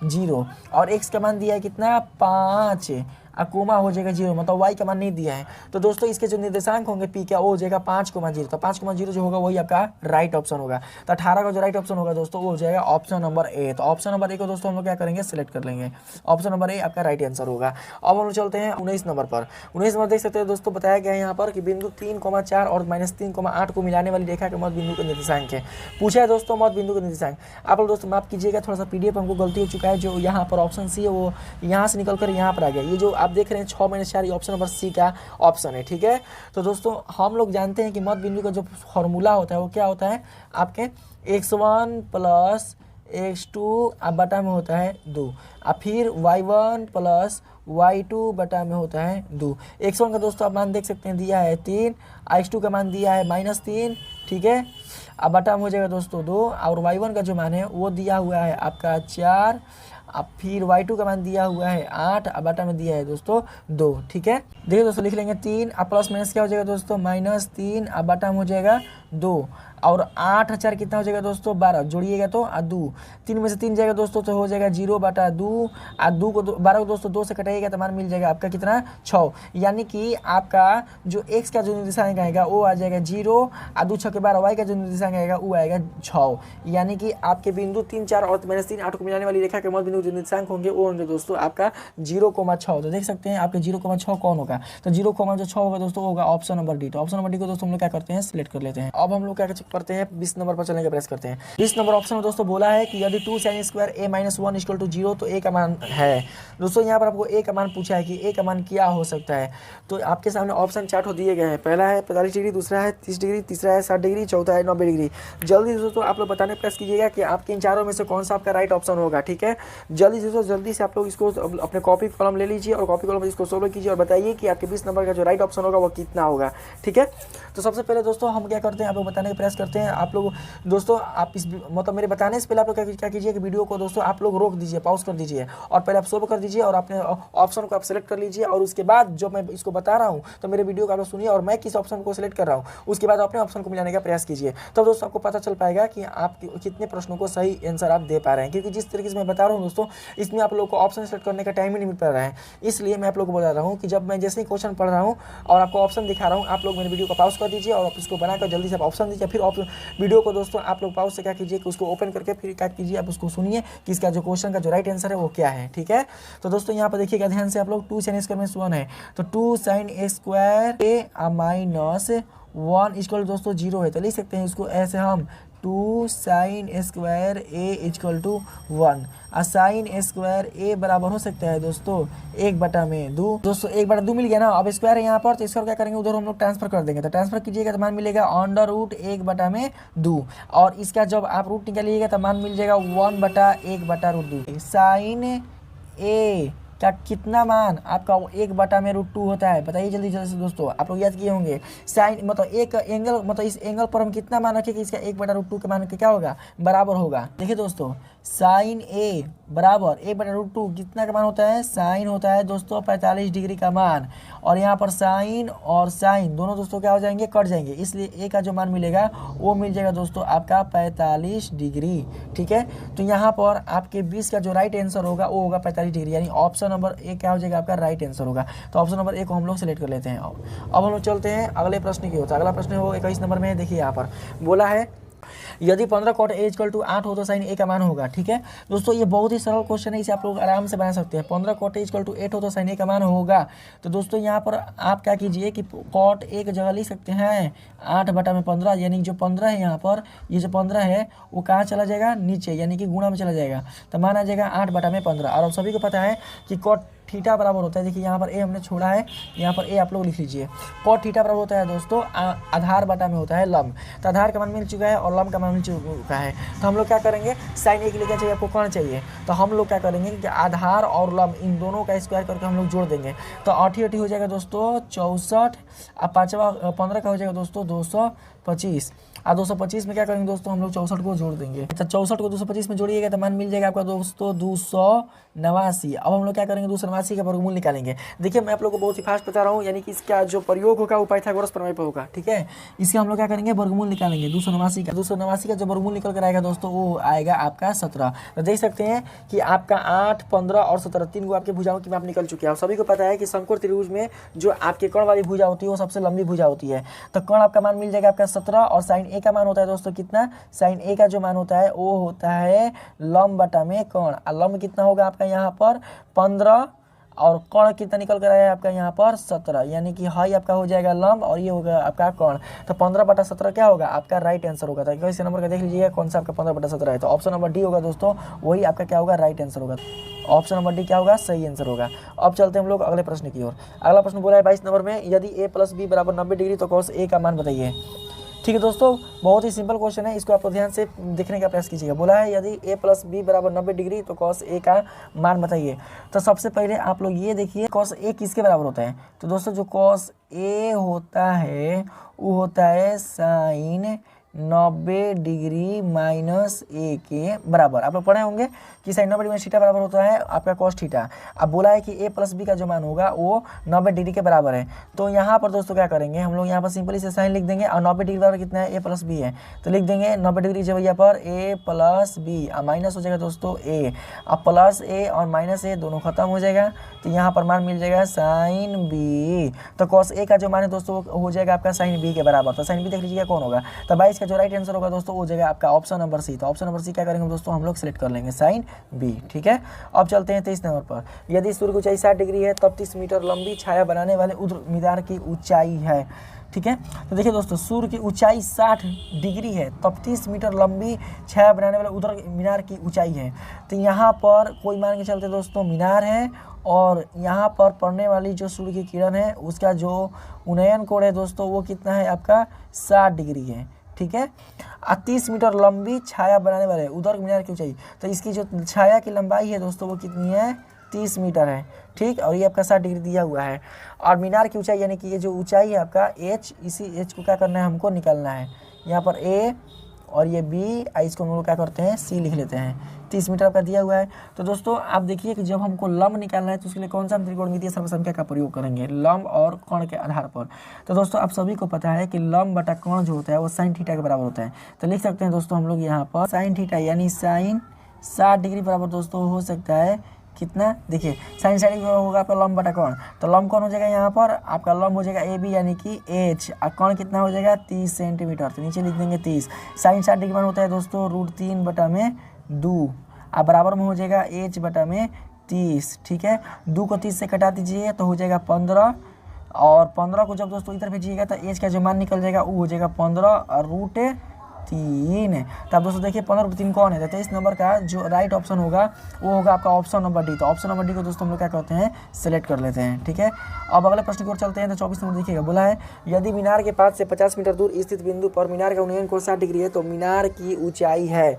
0। और x का मान दिया है कितना, 5, कोमा हो जाएगा 0, मतलब y का मान नहीं दिया है। तो दोस्तों इसके जो निर्देशांक होंगे p क्या, वो हो जाएगा 5,0। तो 5,0 जो होगा वही आपका राइट ऑप्शन होगा। तो 18 का जो राइट ऑप्शन होगा दोस्तों वो हो जाएगा ऑप्शन नंबर ए। तो ऑप्शन नंबर ए को दोस्तों हम लोग क्या करेंगे, सिलेक्ट कर लेंगे। ऑप्शन नंबर ए आपका राइट आंसर होगा। अब हम लोग चलते हैं 19 नंबर पर। 19 नंबर देख सकते हैं दोस्तों, बताया गया है यहाँ पर कि बिंदु 3,4 और -3,8 को मिलाने वाली रेखा के मध्य बिंदु का निर्देशांक है। पूछा है दोस्तों मध्य बिंदु का निर्देशांक। आप लोग दोस्तों माफ कीजिएगा, थोड़ा सा PDF हमको गलती हो चुका है, जो यहाँ पर ऑप्शन सी है वो यहाँ से निकल कर यहाँ पर आ गया। ये जो आप देख रहे हैं 6-4, ऑप्शन नंबर सी का ऑप्शन है, ठीक है। तो दोस्तों हम लोग जानते हैं कि मध्य बिंदु का जो फॉर्मूला होता है वो क्या होता है, आपके x1 प्लस x2 बटा में होता है 2, और फिर y1 प्लस y2 बटा में होता है 2। x1 का दोस्तों आप मान देख सकते हैं दिया है 3, x2 का मान दिया है -3, ठीक है। अब बटा में हो जाएगा दोस्तों 2, और y1 का जो मान है वो दिया हुआ है आपका 4, अब फिर y2 का मान दिया हुआ है 8, अब बटा में दिया है दोस्तों 2, ठीक है। देखिए दोस्तों लिख लेंगे 3, अब प्लस माइनस क्या हो जाएगा दोस्तों, -3, अब बटा में हो जाएगा 2, और 8 4 कितना हो जाएगा दोस्तों, 12, जोड़िएगा तो 2, 3 में से 3 जाएगा दोस्तों तो हो जाएगा 0/2, और 2 को 12 को दोस्तों 2 से कटाइएगा तो मान मिल जाएगा आपका कितना, 6। यानी कि आपका जो x का जो निर्देशांक आएगा वो आ जाएगा 0, और 2 6 के 12, y का जो निर्देशांक आएगा वो आएगा 6। यानी कि आपके बिंदु 3 4 और -3 8 को मिलाने वाली रेखा के मध्य बिंदु जो निर्देशांक होंगे वो होंगे दोस्तों आपका 0,6। तो देख सकते हैं आपके 0,6 कौन होगा, तो 0,6 होगा दोस्तों होगा ऑप्शन नंबर डी। तो ऑप्शन नंबर डी को दोस्तों हम लोग क्या करते हैं, सिलेक्ट कर लेते हैं। अब हम लोग क्या करते हैं 20 नंबर पर चलने का प्रयास करते हैं। 20 नंबर ऑप्शन में दोस्तों बोला है कि यदि 2 sin square a minus 1 equal to 0 तो a का मान है। दोस्तों यहाँ पर आपको a का मान पूछा है कि a का मान क्या हो सकता है। तो आपके सामने ऑप्शन चार्ट दिए गए हैं। पहला है 45 डिग्री, दूसरा है 30 डिग्री, तीसरा है 60 डिग्री, चौथा है 90 डिग्री। जल्दी दोस्तों आप लोग बताने प्रयास कीजिएगा कि आपके इन चारों में से कौन सा आपका राइट ऑप्शन होगा। ठीक है, जल्दी से आप लोग इसको अपने कॉपी कलम ले लीजिए और कॉपी कलम में इसको सोल्व कीजिए और बताइए कि आपके 20 नंबर का जो राइट ऑप्शन होगा वो कितना होगा। ठीक है, तो सबसे पहले दोस्तों हम क्या करते हैं, आप लोग बताने का प्रयास करते हैं। आप लोग दोस्तों आप इस मतलब मेरे बताने से पहले आप लोग क्या कीजिए कि वीडियो को दोस्तों आप लोग रोक दीजिए, पॉज कर दीजिए और पहले आप सोल्व कर दीजिए और अपने ऑप्शन को आप सेलेक्ट कर लीजिए और उसके बाद जो मैं इसको बता रहा हूँ तो मेरे वीडियो को आप लोग सुनिए और मैं किस ऑप्शन को सिलेक्ट कर रहा हूँ उसके बाद अपने ऑप्शन को मिलाने का प्रयास कीजिए। तब दोस्तों आपको पता चल पाएगा कि आप कितने प्रश्नों को सही आंसर आप दे पा रहे हैं, क्योंकि जिस तरीके से मैं बता रहा हूँ दोस्तों इसमें आप लोग को ऑप्शन सेलेक्ट करने का टाइम ही नहीं मिल पा रहा है। इसलिए मैं आप लोग को बता रहा हूँ कि जब मैं जैसे ही क्वेश्चन पढ़ रहा हूँ और आपको ऑप्शन दिखा रहा हूँ, आप लोग मेरे वीडियो को पॉज कर दीजिए और आप इसको बनाकर जल्दी से आप ऑप्शन दीजिए। फिर वीडियो को दोस्तों आप लोग पॉज से क्या कीजिए कि उसको ओपन करके फिर क्या कीजिए आप उसको सुनिए कि इसका जो क्वेश्चन का जो राइट आंसर है वो क्या है। ठीक है, तो दोस्तों यहाँ पर देखिएगा ध्यान से आप लोग 2 sin स्क्वायर माइनस 1 है तो 2 sin square a minus 1 equal दोस्तों 0 है। तो लिख सकते हैं इसको ऐसे हम 2 sin square a equal to 1 और साइन स्क्वायर a बराबर हो सकता है दोस्तों 1/2। दोस्तों 1/2 मिल गया ना। अब स्क्वायर है यहाँ पर तो इसका क्या करेंगे उधर हम लोग ट्रांसफर कर देंगे। तो ट्रांसफर कीजिएगा तो मान मिलेगा √1/2 और इसका जब आप रूट निकालिएगा तो मान मिल जाएगा 1/1/√2। साइन a का कितना मान आपका 1/√2 होता है, बताइए जल्दी से दोस्तों। आप लोग याद किए होंगे साइन मतलब एक एंगल मतलब इस एंगल पर हम कितना मान रखें कि इसका 1/√2 का मान क्या होगा बराबर होगा। देखिए दोस्तों साइन a बराबर 1/√2 कितना का मान होता है, साइन होता है दोस्तों 45 डिग्री का मान और यहाँ पर साइन और साइन दोनों दोस्तों क्या हो जाएंगे, कट जाएंगे। इसलिए a का जो मान मिलेगा वो मिल जाएगा दोस्तों आपका 45 डिग्री। ठीक है, तो यहाँ पर आपके 20 का जो राइट आंसर होगा वो होगा 45 डिग्री, यानी ऑप्शन नंबर ए क्या हो जाएगा आपका राइट आंसर होगा। तो ऑप्शन नंबर ए को हम लोग सेलेक्ट कर लेते हैं। अब हम लोग चलते हैं अगले प्रश्न की ओर। अगला प्रश्न हो 21 नंबर में। देखिए यहाँ पर बोला है यदि 15 cot a इक्वल टू 8 हो तो साइन a का मान होगा। ठीक है दोस्तों, ये बहुत ही सरल क्वेश्चन है, इसे आप लोग आराम से बना सकते हैं। 15 cot a इक्वल टू 8 हो तो साइन a का मान होगा। तो दोस्तों यहाँ पर आप क्या कीजिए कि cot a की जगह लिख सकते हैं 8/15, यानी जो 15 है यहाँ पर ये जो 15 है वो कहाँ चला जाएगा, नीचे, यानी कि गुणा में चला जाएगा। तो मान आ जाएगा 8/15। और अब सभी को पता है कि cot थीटा बराबर होता है, देखिए यहाँ पर ए हमने छोड़ा है, यहाँ पर ए आप लोग लिख लीजिए। cot थीटा बराबर होता है दोस्तों आधार बटा में होता है लंब। तो आधार का मान मिल चुका है और लंब का मान मिल चुका है। तो हम लोग क्या करेंगे, साइन ए के लिए क्या चाहिए आपको, कौन चाहिए। तो हम लोग क्या करेंगे कि आधार और लंब इन दोनों का स्क्वायर करके हम लोग जोड़ देंगे। तो 8 हो जाएगा दोस्तों 64 और 15 का हो जाएगा दोस्तों 225 और 225 में क्या करेंगे दोस्तों हम लोग 64 को जोड़ देंगे। तो 64 को 225 में जोड़िएगा तो मान मिल जाएगा आपका दोस्तों 289। अब हम लोग क्या करेंगे 289 का वर्गमूल निकालेंगे। देखिए मैं आप लोग को बहुत ही फास्ट बता रहा हूँ, यानी कि इसका जो प्रयोग होगा वो पाइथागोरस प्रमेय पर होगा। ठीक है, इसके हम लोग क्या करेंगे वर्गमूल निकालेंगे 289 का जो वर्गमूल निकल कर आएगा दोस्तों वो आएगा आपका 17। तो देख सकते हैं कि आपका 8, 15 और 17 तीन को आपके भुजाओं की माप निकल चुकी है। सभी को पता है कि शंकु त्रिभुज में जो आपके कर्ण वाली भुजा होती है वो सबसे लंबी भुजा होती है। तो कर्ण आपका मान मिल जाएगा आपका 17 और साइन ए का मान होता है दोस्तों कितना, साइन ए का जो मान होता है वो होता है लंब बटा में कर्ण। और लंब कितना होगा आपका यहाँ पर 15 और कर्ण कितना निकल कर आया है आपका यहाँ पर 17, यानी कि हाई आपका हो जाएगा लंब और ये होगा आपका कर्ण। तो 15/17 क्या होगा आपका राइट आंसर होगा। तो इस नंबर का देख लीजिएगा कौन सा आपका 15/17 है। तो ऑप्शन नंबर डी होगा दोस्तों, वही आपका क्या होगा राइट आंसर होगा। ऑप्शन नंबर डी क्या होगा, सही आंसर होगा। अब चलते हैं हम लोग अगले प्रश्न की ओर। अगला प्रश्न बोला है 22 नंबर में, यदि a + b = 90 डिग्री तो cos a का मान बताइए। ठीक है दोस्तों, बहुत ही सिंपल क्वेश्चन है, इसको आप ध्यान से देखने का प्रयास कीजिएगा। बोला है यदि a + b = 90 डिग्री तो cos a का मान बताइए। तो सबसे पहले आप लोग ये देखिए cos a किसके बराबर होता है। तो दोस्तों जो cos a होता है वो होता है साइन 90 डिग्री माइनस a के बराबर। आप लोग पढ़े होंगे कि साइन 90 डिग्री थीटा बराबर होता है आपका cos थीटा। अब बोला है कि a + b का जो मान होगा वो 90 डिग्री के बराबर है। तो यहाँ पर दोस्तों क्या करेंगे हम लोग यहाँ पर सिंपली से साइन लिख देंगे और 90 डिग्री बराबर कितना है a + b है। तो लिख देंगे 90 डिग्री जब यहाँ पर a + b और माइनस हो जाएगा दोस्तों a। अब प्लस a और माइनस a दोनों खत्म हो जाएगा। तो यहाँ पर मान मिल जाएगा साइन b। तो cos a का जो मान है दोस्तों हो जाएगा आपका साइन b के बराबर। तो साइन b देख लीजिएगा कौन होगा। तो 22 इसका जो राइट आंसर होगा दोस्तों वो हो जाएगा आपका ऑप्शन नंबर सी। तो ऑप्शन नंबर सी क्या करेंगे दोस्तों, हम लोग सेलेक्ट कर लेंगे साइन बी। ठीक है, अब चलते हैं 23 नंबर पर। यदि सूर्य की ऊंचाई 60 डिग्री है तब 30 मीटर लंबी छाया बनाने वाले उर्ध्व मीनार की ऊंचाई है। ठीक है, तो देखिए दोस्तों, सूर्य की ऊंचाई 60 डिग्री है तब 30 मीटर लंबी छाया बनाने वाले उर्ध्व मीनार की ऊंचाई है। तो यहाँ पर कोई मान के चलते दोस्तों मीनार है, और यहाँ पर पड़ने वाली जो सूर्य की किरण है उसका जो उन्नयन कोण है दोस्तों वो कितना है आपका 60 डिग्री है। ठीक है, 30 मीटर लंबी छाया बनाने वाले उर्ध्व मीनार की ऊंचाई, तो इसकी जो छाया की लंबाई है दोस्तों वो कितनी है 30 मीटर है। ठीक, और ये आपका 60 डिग्री दिया हुआ है। और मीनार की ऊंचाई यानी कि ये जो ऊंचाई है आपका एच, इसी एच को क्या करना है हमको निकालना है। यहाँ पर ए और ये बी, इसको हम लोग क्या करते हैं सी लिख लेते हैं। 30 मीटर का दिया हुआ है। तो दोस्तों आप देखिए कि जब हमको लंब निकालना है तो उसके लिए कौन सा हम त्रिकोणमितीय सर्वसंख्या का प्रयोग करेंगे, लंब और कोण के आधार पर। तो दोस्तों आप सभी को पता है कि लंब बटा कोण जो होता है वो साइन थीटा के बराबर होता है। तो लिख सकते हैं दोस्तों हम लोग यहाँ पर साइन थीटा यानी साइन 60 डिग्री बराबर दोस्तों हो सकता है कितना, देखिए साइन 60 डिग्री होगा आपका लंब बटा कोण। तो लंब कौन हो जाएगा, यहाँ पर आपका लंब हो जाएगा ए बी यानी कि एच, और कोण कितना हो जाएगा 30 सेंटीमीटर। तो नीचे लिख देंगे 30। साइन 60 डिग्री मान होता है दोस्तों √3 बटा में 2, अब बराबर में हो जाएगा एच बटा में 30। ठीक है, 2 को 30 से कटा दीजिए तो हो जाएगा 15, और 15 को जब दोस्तों इधर भेजिएगा तो एच का जो मान निकल जाएगा वो हो जाएगा 15 और √3। तो आप दोस्तों देखिए 15 √3 कौन है, तो 23 नंबर का जो राइट ऑप्शन होगा वो होगा आपका ऑप्शन नंबर डी। तो ऑप्शन नंबर डी को दोस्तों हम लोग क्या करते हैं सेलेक्ट कर लेते हैं। ठीक है, अब अगले प्रश्न की ओर चलते हैं। तो 24 नंबर देखिएगा, बोला है यदि मीनार के पास से 50 मीटर दूर स्थित बिंदु पर मीनार का उन्नयन कोण 60 डिग्री है तो मीनार की ऊंचाई है।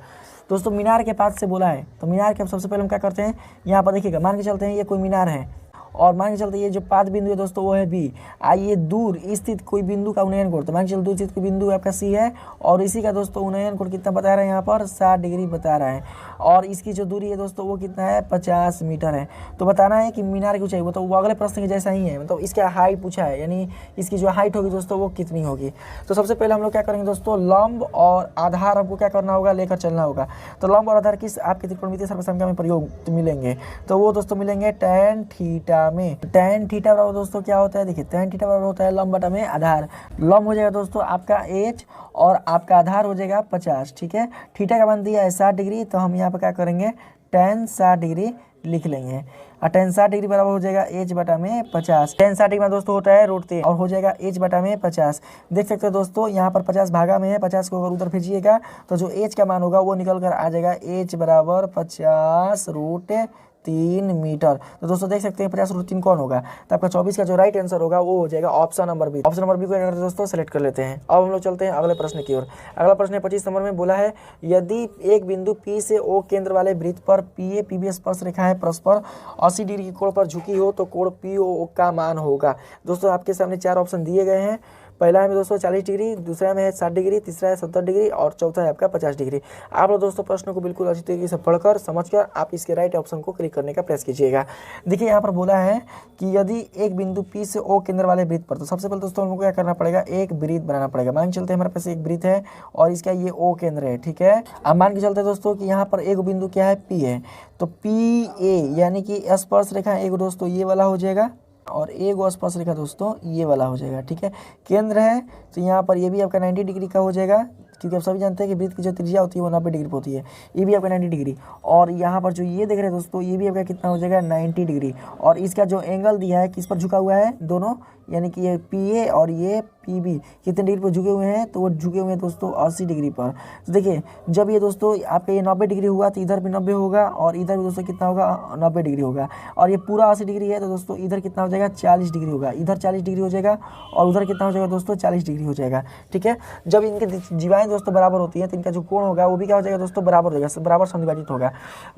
दोस्तों मीनार के पास से बोला है, तो मीनार के सबसे पहले हम क्या करते हैं, यहाँ पर देखिएगा मान के चलते हैं ये कोई मीनार है, और मान के चलते ये जो पाद बिंदु है दोस्तों वो है बी। आइए दूर स्थित कोई बिंदु का उन्नयन कोण, तो मान के चलते दूर स्थित कोई बिंदु आपका सी है, और इसी का दोस्तों उन्नयन कोण कितना बता रहा है यहाँ पर 60 डिग्री बता रहा है, और इसकी जो दूरी है दोस्तों वो कितना है 50 मीटर है। तो बताना है कि मीनार की ऊंचाई, वो तो वो अगले प्रश्न के जैसा ही है, मतलब इसका हाइट पूछा है, यानी इसकी जो हाइट होगी दोस्तों वो कितनी होगी। तो सबसे पहले हम लोग क्या करेंगे दोस्तों, लंब और आधार हमको क्या करना होगा, लेकर चलना होगा। तो लंब और आधार किस आपके त्रिकोणमितीय सर्वसंख्या में प्रयोग मिलेंगे, तो वो दोस्तों मिलेंगे tan थीटा में। tan थीटा बराबर दोस्तों क्या होता है, देखिए tan थीटा बराबर होता है लंब बटा में आधार। लंब हो जाएगा दोस्तों आपका h और आपका आधार हो जाएगा 50। ठीक है, थीटा का मान दिया है 60 डिग्री, तो हम यहाँ पर क्या करेंगे tan 60 डिग्री लिख लेंगे, और tan 60 डिग्री बराबर हो जाएगा h बटा में 50। tan 60 डिग्री में दोस्तों होता है √3 और हो जाएगा h बटा में 50। देख सकते हो दोस्तों यहाँ पर 50 भागा में है, 50 को अगर उधर भेजिएगा तो जो h का मान होगा वो निकल कर आ जाएगा h बराबर 50 √3 मीटर। तो दोस्तों देख सकते हैं 50 √3 कौन होगा, तो आपका 24 का जो राइट आंसर होगा वो हो जाएगा option number B. Option number B को क्या करते हैं दोस्तों सेलेक्ट कर लेते हैं। अब हम लोग चलते हैं अगले प्रश्न की ओर। अगला प्रश्न है 25 नंबर में, बोला है यदि एक बिंदु P से O केंद्र वाले वृत्त पर PA PB स्पर्श रेखाएं परस्पर 80 डिग्री के कोण पर झुकी हो तो कोण PO का मान होगा। दोस्तों आपके सामने 4 ऑप्शन दिए गए हैं। पहला है दोस्तों 40 डिग्री, दूसरा में है 60 डिग्री, तीसरा है 70 डिग्री, और चौथा है आपका 50 डिग्री। आप लोग दोस्तों प्रश्न को बिल्कुल अच्छी तरीके से पढ़कर समझकर आप इसके राइट ऑप्शन को क्लिक करने का प्रयास कीजिएगा। देखिए यहाँ पर बोला है कि यदि एक बिंदु P से O केंद्र वाले वृत्त पर, तो सबसे पहले दोस्तों हमको क्या करना पड़ेगा, एक वृत्त बनाना पड़ेगा। मान के चलते हमारे पास एक वृत्त है और इसका ये O केंद्र है। ठीक है, अब मान के चलते दोस्तों कि यहाँ पर एक बिंदु क्या है P है, तो PA यानी कि स्पर्श रेखा एक दोस्तों ये वाला हो जाएगा, और एक स्पर्श रेखा दोस्तों ये वाला हो जाएगा। ठीक है, केंद्र है तो यहाँ पर ये भी आपका 90 डिग्री का हो जाएगा, क्योंकि आप सभी जानते हैं कि वृत्त की जो त्रिज्या होती है वो 90 डिग्री पर होती है। ये भी आपका 90 डिग्री, और यहाँ पर जो ये देख रहे हैं दोस्तों ये भी आपका कितना हो जाएगा 90 डिग्री, और इसका जो एंगल दिया है किस पर झुका हुआ है, दोनों यानी कि ये PA और ये PB कितने डिग्री पर झुके हुए हैं, तो वो झुके हुए हैं दोस्तों 80 डिग्री पर। तो देखिए जब ये दोस्तों आपका ये 90 डिग्री हुआ तो इधर भी 90 होगा, और इधर भी दोस्तों कितना होगा 90 डिग्री होगा, और ये पूरा 80 डिग्री है तो दोस्तों इधर कितना हो जाएगा 40 डिग्री होगा, इधर 40 डिग्री हो जाएगा, और उधर कितना हो जाएगा दोस्तों 40 डिग्री हो जाएगा। ठीक है, जब इनके जीवाएँ दोस्तों बराबर होती है तो इनका जो कोण होगा वो भी क्या हो जाएगा दोस्तों बराबर हो जाएगा, बराबर समविभाजित होगा।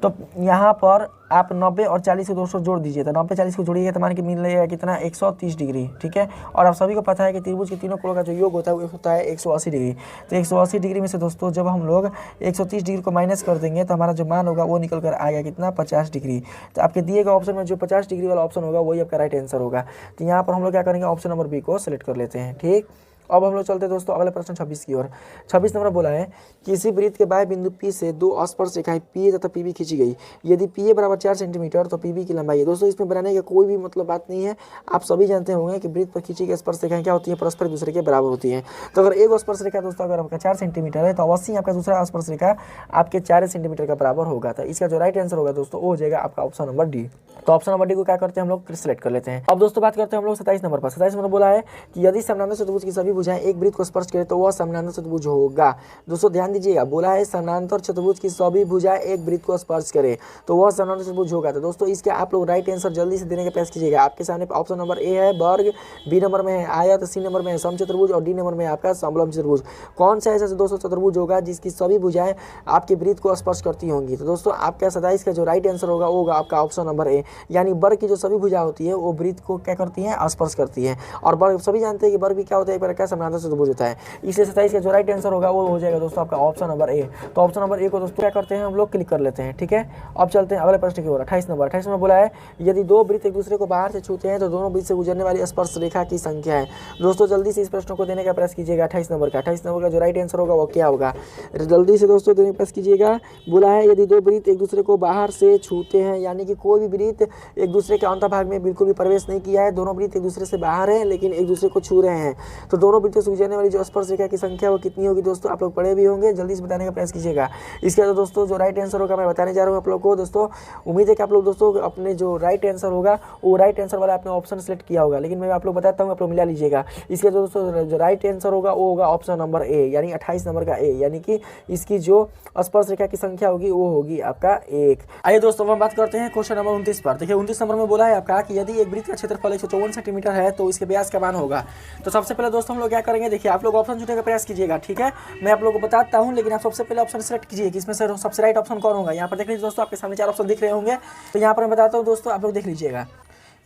तो यहाँ पर आप 90 और 40 को दोस्तों जोड़ दीजिए, तो 90 40 को जोड़िएगा तो मान के मिलेगा कितना 130 डिग्री। ठीक है, और आप सभी को पता है कि त्रिभुज के तीनों कोणों का जो योग होता है वो होता है 180 डिग्री। तो 180 डिग्री में से दोस्तों जब हम लोग 130 डिग्री को माइनस कर देंगे तो हमारा जो मान होगा वो निकल कर आएगा कितना 50 डिग्री। तो आपके दिए गए ऑप्शन में जो 50 डिग्री वाला ऑप्शन होगा वही आपका राइट आंसर होगा। तो यहाँ पर हम लोग क्या करेंगे, ऑप्शन नंबर बी को सिलेक्ट कर लेते हैं। ठीक, अब हम लोग चलते हैं दोस्तों अगले प्रश्न 26 की ओर। 26 नंबर बोला है किसी वृत्त के बाह्य बिंदु P से दो स्पर्श रेखाएं PA तथा PB खींची गई, यदि PA बराबर 4 सेंटीमीटर तो PB की लंबाई है। दोस्तों इसमें बनाने का कोई भी मतलब बात नहीं है, आप सभी जानते होंगे कि वृत्त पर खींची गई स्पर्श रेखाएं क्या होती है, परस्पर दूसरे के बराबर होती है। तो अगर एक स्पर्श रेखा दोस्तों अगर आपका 4 सेंटीमीटर है तो अवश्य आपका दूसरा स्पर्श रेखा आपके 4 सेंटीमीटर का बराबर होगा। तो इसका जो राइट आंसर होगा दोस्तों वो हो जाएगा आपका ऑप्शन नंबर डी। तो ऑप्शन नंबर डी को क्या करते हैं हम लोग सिलेक्ट कर लेते हैं। अब दोस्तों बात करते हैं हम लोग 27 नंबर पर। 27 नंबर बोला है कि यदि समानांतर चतुर्भुज की सभी भुजाएं एक वृत्त को स्पर्श करें तो वह समानांतर चतुर्भुज होगा। दोस्तों ध्यान दीजिएगा, बोला है समानांतर चतुर्भुज की सभी भुजाएं एक वृत्त को स्पर्श करें तो वह समानांतर चतुर्भुज होगा। तो दोस्तों इसके आप लोग राइट आंसर जल्दी से देने का प्रयास कीजिएगा। आपके सामने ऑप्शन नंबर ए है वर्ग, बी नंबर में है आयत, सी नंबर में है समचतुर्भुज और डी नंबर में आपका समलंब चतुर्भुज। कौन सा ऐसा दोस्तों चतुर्भुज होगा जिसकी सभी भुजाएं आपके वृत्त को स्पर्श करती होंगी। तो दोस्तों आपका 27 का जो राइट आंसर होगा वो होगा आपका ऑप्शन नंबर ए, यानी वर्ग की जो सभी भुजा होती है वो वृत्त को क्या करती है, स्पर्श करती है। और वर्ग सभी जानते हैं कि वर्ग भी क्या होता है, एक प्रकार का समानांतर चतुर्भुज होता है। इसलिए 27 का जो राइट आंसर होगा वो हो जाएगा दोस्तों आपका ऑप्शन नंबर ए। तो ऑप्शन नंबर ए को दोस्तों क्या करते हैं हम लोग क्लिक कर लेते हैं। ठीक है, अब चलते हैं अगले प्रश्न की ओर। 28 नंबर। 28 में बोला है यदि दो वृत्त एक दूसरे को बाहर से छूते हैं तो दोनों वृत्त से गुजरने वाली स्पर्श रेखा की संख्या है। दोस्तों जल्दी से इस प्रश्न को देने का प्रयास कीजिएगा। 28 नंबर का 28 नंबर का जो राइट आंसर होगा वो क्या होगा, जल्दी से दोस्तों देने का प्रयास कीजिएगा। बोला है यदि दो वृत्त एक दूसरे को बाहर से छूते हैं, यानी कि कोई भी वृत्त एक दूसरे के अंतभाग में बिल्कुल भी प्रवेश नहीं किया है, दोनों वृत्त एक दूसरे से बाहर है लेकिन एक दूसरे को छू रहे हैं, तो दोनों वृत्तों से गुजरने वाली जो स्पर्श रेखा की संख्या वो कितनी होगी। दोस्तों आप लोग पढ़े भी होंगे, जल्दी से बताने का प्रयास कीजिएगा। इसके बाद दोस्तों जो राइट आंसर होगा मैं बताने जा रहा हूँ आप लोग को। दोस्तों उम्मीद है कि आप लोग दोस्तों अपने जो राइट आंसर होगा वो राइट आंसर वाला आपने ऑप्शन सेलेक्ट किया होगा, लेकिन मैं आप लोग बताता हूँ, आप लोग मिला लीजिएगा। इसके दोस्तों जो राइट आंसर होगा वो होगा ऑप्शन नंबर ए, यानी 28 नंबर का ए, यानी कि इसकी जो स्पर्श रेखा की संख्या होगी वो होगी आपका 1। आइए दोस्तों हम बात करते हैं क्वेश्चन नंबर 29 पर। देखिए 29 नंबर में बोला है आपका कि यदि एक वृत्त का क्षेत्रफल 154 सेंटीमीटर है तो इसके व्यास का मान होगा। तो सबसे पहले दोस्तों हम लोग क्या करेंगे, देखिए आप लोग ऑप्शन चुनने का प्रयास कीजिएगा। ठीक है, मैं आप लोगों को बताता हूँ, लेकिन आप सबसे पहले ऑप्शन सेलेक्ट कीजिए कि इसमें से सबसे राइट ऑप्शन कौन होगा। यहाँ पर देख लीजिए दोस्तों, आपके सामने 4 ऑप्शन दिख रहे होंगे, तो यहाँ पर मैं बताता हूँ दोस्तों, आप लोग देख लीजिएगा।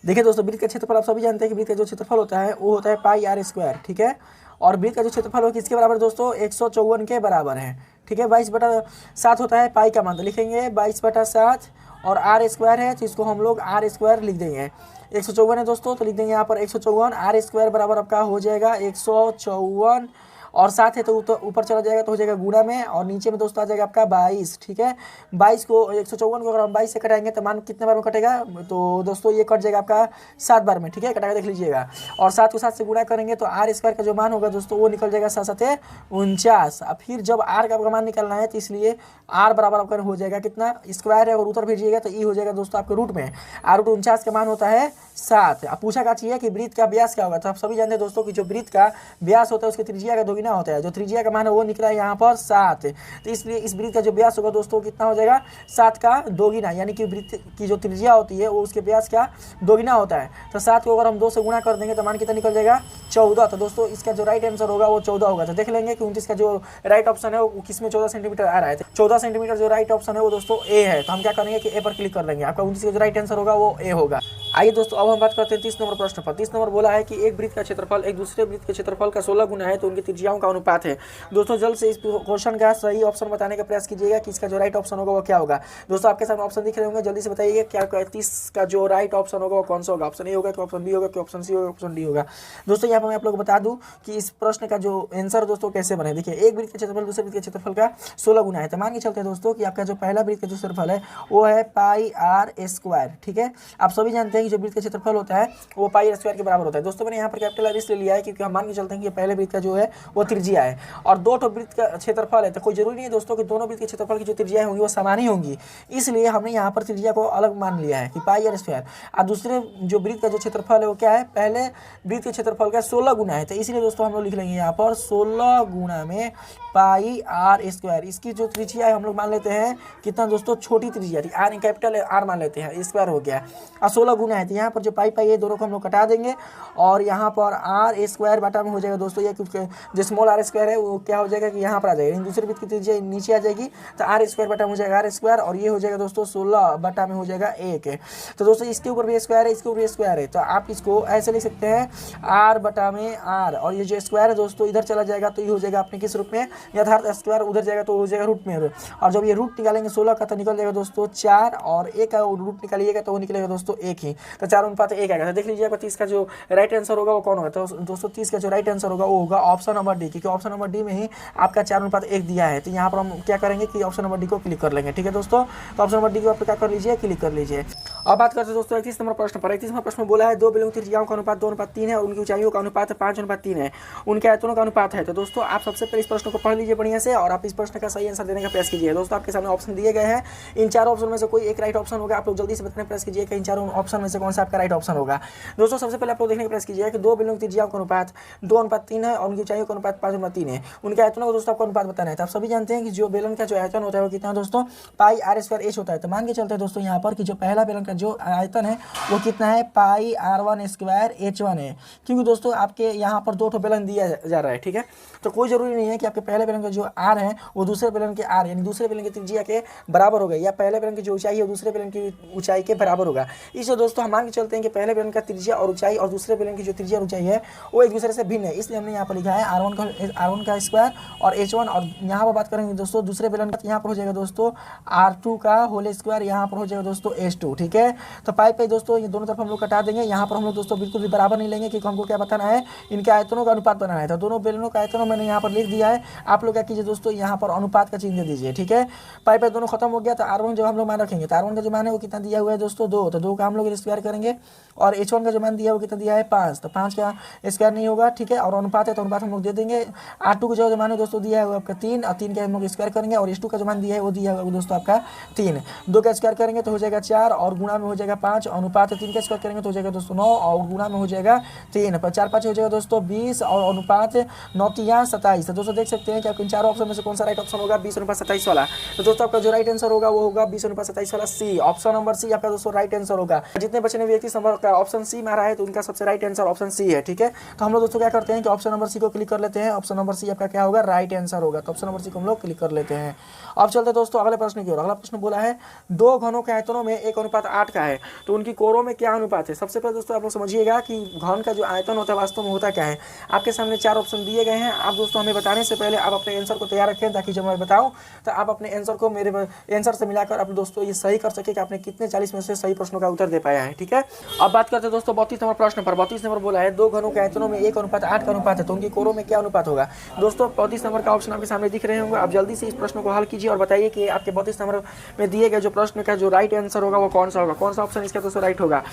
देखिए दोस्तों वृत्त का क्षेत्रफल आप सभी जानते हैं कि वृत्त का जो क्षेत्रफल होता है वो होता है पाई आर स्क्वायर। ठीक है, और वृत्त का जो क्षेत्रफल हो किसके बराबर दोस्तों, 154 के बराबर है। ठीक है, 22/7 होता है पाई का मान, तो लिखेंगे 22/7 और आर स्क्वायर है तो इसको हम लोग आर स्क्वायर लिख देंगे। 154 है दोस्तों तो लिख देंगे यहाँ पर 154, आर स्क्वायर बराबर आपका हो जाएगा 154 और 7 है तो ऊपर चला जाएगा तो हो जाएगा गुणा में, और नीचे में दोस्तों आ जाएगा आपका 22। ठीक है, 22 को 154 को अगर हम 22 से कटाएंगे तो मान कितने बार में कटेगा, तो दोस्तों ये कट जाएगा आपका 7 बार में। ठीक है, कटाकर देख लीजिएगा, और 7 को 7 से गुणा करेंगे तो आर स्क्वायर का जो मान होगा दोस्तों वो निकल जाएगा 7×7 49। अब फिर जब आर का आपका मान निकलना है तो इसलिए आर बराबर आपका हो जाएगा कितना, स्क्वायर है और उत्तर भेजिएगा तो ई हो जाएगा दोस्तों आपके रूट में, आर रूट 49 का मान होता है 7। अब पूछा क्या चाहिए कि वृत्त का व्यास क्या होगा, तो आप सभी जानते हैं दोस्तों कि जो वृत्त का व्यास होता है उसके त्रिज्या का दोगुना होता है, जो त्रिज्या का मान है वो निकला है यहाँ पर 7, तो इसलिए इस वृत्त का जो व्यास होगा दोस्तों कितना हो जाएगा 7 का दोगुना, यानी कि वृत्त की जो त्रिज्या होती है वो उसके व्यास का दोगुना होता है। तो 7 को अगर हम 2 से गुणा कर देंगे तो मान कितना निकल जाएगा 14। तो दोस्तों इसका जो राइट आंसर होगा वो 14 होगा। तो देख लेंगे कि 29 का जो राइट ऑप्शन है वो किसमें 14 सेंटीमीटर आ रहा है, 14 सेंटीमीटर जो राइट ऑप्शन है वो दोस्तों ए है। तो हम क्या करेंगे कि ए पर क्लिक कर लेंगे, आपका 29 का जो राइट आंसर होगा वो ए होगा। आइए दोस्तों अब हम बात करते हैं 30 नंबर प्रश्न पर। 30 नंबर बोला है कि एक वृत्त का क्षेत्रफल एक दूसरे वृत्त के क्षेत्रफल का 16 गुना है तो उनकी त्रिज्याओं का अनुपात है। दोस्तों जल्द से इस क्वेश्चन का सही ऑप्शन बताने का प्रयास कीजिएगा कि इसका जो राइट ऑप्शन होगा वो क्या होगा। दोस्तों आपके सामने ऑप्शन दिख रहे होंगे, जल्दी से बताइए क्या 30 का जो राइट ऑप्शन होगा वो कौन सा होगा, ऑप्शन ए होगा कि ऑप्शन बी होगा कि ऑप्शन सी होगा, ऑप्शन डी होगा। दोस्तों यहाँ पर मैं आप लोग को बता दूं कि इस प्रश्न का जो आंसर दोस्तों कैसे बने। देखिए एक वृत्त का क्षेत्रफल दूसरे वृत्त के क्षेत्रफल का 16 गुना है, तो मान के चलते हैं दोस्तों कि आपका जो पहला वृत्त का जो क्षेत्रफल है वो है पाई आर स्क्वायर। ठीक है, आप सभी जानते हैं कि जो वृत्त का क्षेत्रफल होता है वो पाई आर स्क्वायर के बराबर होता है। दोस्तों मैंने यहाँ पर कैपिटल आर इसलिए लिया है क्योंकि हम मान के चलते हैं कि पहले वृत्त का जो है वो त्रिज्या है और दो वृत्त का क्षेत्रफल है, तो कोई जरूरी नहीं है दोस्तों कि दोनों वृत्त के क्षेत्रफल की जो त्रिज्या होंगी वो समान ही होंगी, इसलिए हमने यहाँ पर त्रिज्या को अलग मान लिया है कि पाई आर स्क्वायर। और दूसरे जो वृत्त का जो क्षेत्रफल है वो क्या है, पहले वृत्त के क्षेत्रफल का 16 गुना है, तो इसलिए दोस्तों हम लोग लिख लेंगे यहाँ पर 16 गुना में पाई आर स्क्वायर। इसकी जो त्रिज्या है हम लोग मान लेते हैं कितना दोस्तों, छोटी त्रिज्या थी, आर कैपिटल आर मान लेते हैं, स्क्वायर हो गया और 16 गुना है, तो यहाँ पर जो पाई पाई है दोनों को हम लोग कटा देंगे और यहाँ पर आर स्क्वायर बटा में हो जाएगा दोस्तों ये, क्योंकि जो स्मॉल आर स्क्वायर है वो क्या हो जाएगा कि यहाँ पर आ जाएगा, दूसरे वृत्त की त्रिज्या नीचे आ जाएगी तो आर स्क्वायर बटा में हो जाएगा आर स्क्वायर और ये हो जाएगा दोस्तों 16 बटा में हो जाएगा 1। तो दोस्तों इसके ऊपर भी स्क्वायर है, इसके ऊपर भी स्क्वायर है, तो आप इसको ऐसे लिख सकते हैं आर बटा में आर, और ये जो स्क्वायर है दोस्तों इधर चला जाएगा तो ये हो जाएगा अपने किस रूप में, यथार्थ स्क्वायर उधर जाएगा तो हो जाएगा रूट में, और जब ये रूट निकालेंगे 16 का तो निकल जाएगा दोस्तों 4 और 1 का रूट निकालिएगा तो वो निकलेगा दोस्तों 1 ही। तो 4:1 आएगा। तो देख लीजिए आपका 30 का जो राइट आंसर होगा वो कौन होगा। तो दोस्तों 30 का जो राइट आंसर होगा वो होगा ऑप्शन नंबर डी, क्योंकि ऑप्शन नंबर डी में ही आपका 4:1 दिया है। तो यहाँ पर हम क्या करेंगे कि ऑप्शन नंबर डी को क्लिक कर लेंगे। ठीक है दोस्तों, तो ऑप्शन नंबर डी को आप क्या कर लीजिए, क्लिक कर लीजिए। अब बात करते हैं दोस्तों 31 नंबर प्रश्न पर। 31 नंबर प्रश्न में बोला है दो बेलुन त्रिज्याओं का अनुपात 2:3 है और उनकी ऊंचाइयों का अनुपात 5:3 है, उनके आयतनों का अनुपात है। तो दोस्तों आप सबसे पहले इस प्रश्न को पढ़ लीजिए बढ़िया से और आप इस प्रश्न का सही आंसर देने का प्रयास कीजिए। दोस्तों आपके सामने ऑप्शन दिए गए हैं, इन चारों ऑप्शन में से कोई एक राइट ऑप्शन होगा। आप लोग जल्दी से बताने का प्रयास कीजिए कि इन चारों ऑप्शन में से कौन सा आपका राइट ऑप्शन होगा। दोस्तों सबसे पहले आप लोग देखने का प्रयास कीजिए कि दो बेलुन त्रिज्याओं का अनुपात 2:3 है और उनकी ऊंचाइयों का अनुपात 5:3 है, उनके आयतनों को दोस्तों आपको अनुपात बताना है। तो आप सभी जानते हैं कि जो बेलन का जो आयतन होता है वो कितना दोस्तों पाई r² h होता है। तो मान के चलते हैं दोस्तों यहाँ पर कि जो पहला बेलन का जो आयतन है वो कितना है, पाई r1² h1 है, क्योंकि दोस्तों आपके यहाँ पर दो बेलन दिया जा रहा है। ठीक है, तो कोई जरूरी नहीं है कि आपके पहले बेलन का जो r है वो दूसरे बेलन के r यानी दूसरे बेलन की त्रिज्या के बराबर होगा, या पहले बेलन की जो ऊंचाई है दूसरे बेलन की ऊंचाई के बराबर होगा। इसलिए दोस्तों हम मान के चलते हैं कि पहले बेलन का त्रिज्या और ऊंचाई और दूसरे बेलन की जो त्रिज्या और ऊंचाई है वो एक दूसरे से भिन्न है, इसलिए हमने यहाँ पर लिखा है r1 का स्क्वायर और h1। और यहाँ पर बात करेंगे दोस्तों दूसरे बेलन का, यहाँ पर हो जाएगा दोस्तों r2 का होल स्क्वायर, यहाँ पर हो जाएगा दोस्तों h2। ठीक है, तो पाई पे दोस्तों ये दोनों तरफ हम लोग कटा देंगे। यहाँ पर हम लोग दोस्तों बिल्कुल भी बराबर नहीं लेंगे, क्योंकि हमको क्या बताना है, इनके आयतनों का अनुपात बनाना है। तो दोनों बेलनों का आयतनों मैंने यहाँ पर लिख दिया है। आप लोग क्या कीजिए दोस्तों, यहाँ पर अनुपात का चिन्ह दे दीजिए। ठीक है, पाई पे दोनों खत्म हो गया। तो r1 जब हम लोग मान रखेंगे तो r1 का जो मान है वो कितना दिया हुआ है दोस्तों 2, तो 2 का हम लोग स्क्वायर करेंगे, और h1 का जो मान दिया है वो कितना दिया है 5, तो 5 का स्क्वायर नहीं होगा। ठीक है, और अनुपात है तो अनुपात हम लोग दे देंगे। r2 का जो मान है दोस्तों दिया है वो आपका 3, और 3 का हम लोग स्क्वायर करेंगे, और h2 का जो मान दिया है वो दिया है दोस्तों आपका 3। 2 का स्क्वायर करेंगे तो हो जाएगा 4, और गुणा में हो जाएगा 5, अनुपात 3 का स्क्वायर करेंगे तो हो जाएगा दोस्तों 9, और गुणा में हो जाएगा 3, 4 5 हो जाएगा दोस्तों 20, और अनुपात 9 3 27। तो दोस्तों देख सकते हैं कि आपके इन चारों ऑप्शन में से कौन सा राइट ऑप्शन होगा, 20:27 वाला। तो दोस्तों आपका जो राइट आंसर होगा वो होगा 20:27 वाला सी, ऑप्शन नंबर सी आपका दोस्तों राइट आंसर होगा। जितने बच्चे ने भी 31 नंबर का ऑप्शन सी मारा है तो उनका सबसे राइट आंसर ऑप्शन सी है। ठीक है, तो हम लोग दोस्तों क्या करते हैं कि ऑप्शन नंबर सी को क्लिक कर लेते हैं। ऑप्शन नंबर सी आपका क्या होगा, राइट आंसर होगा। तो ऑप्शन नंबर सी को हम लोग क्लिक कर लेते हैं। अब चलते दोस्तों अगले प्रश्न की ओर। अगला प्रश्न बोला है दो घनों के आयतनों में 1:8 का है, तो उनकी कोरों में क्या अनुपात है। सबसे पहले दोस्तों आप लोग समझिएगा कि घन का जो आयतन होता है वास्तव में होता क्या है। आपके सामने 4 ऑप्शन दिए गए हैं। आप दोस्तों हमें बताने से पहले आप अपने आंसर को तैयार रखें, ताकि जब मैं बताऊं तो आप अपने आंसर को मेरे आंसर से मिलाकर आप दोस्तों ये सही कर सके कि आपने कितने 40 में से सही प्रश्नों का उत्तर दे पाया है। ठीक है, अब बात करते हैं दोस्तों 32 नंबर प्रश्न पर। 32 नंबर बोला है दो घनों के आयतनों में 1:8 का अनुपात है, तो उनकी कोरों में क्या अनुपात होगा। दोस्तों 32 नंबर का ऑप्शन आपके सामने दिख रहे होंगे। आप जल्दी से इस प्रश्न को हल कीजिए और बताइए कि आपके 32 नंबर में दिए गए जो प्रश्न का जो राइट आंसर होगा वो कौन सा होगा, कौन सा ऑप्शन इसका दोस्तों राइट होगा।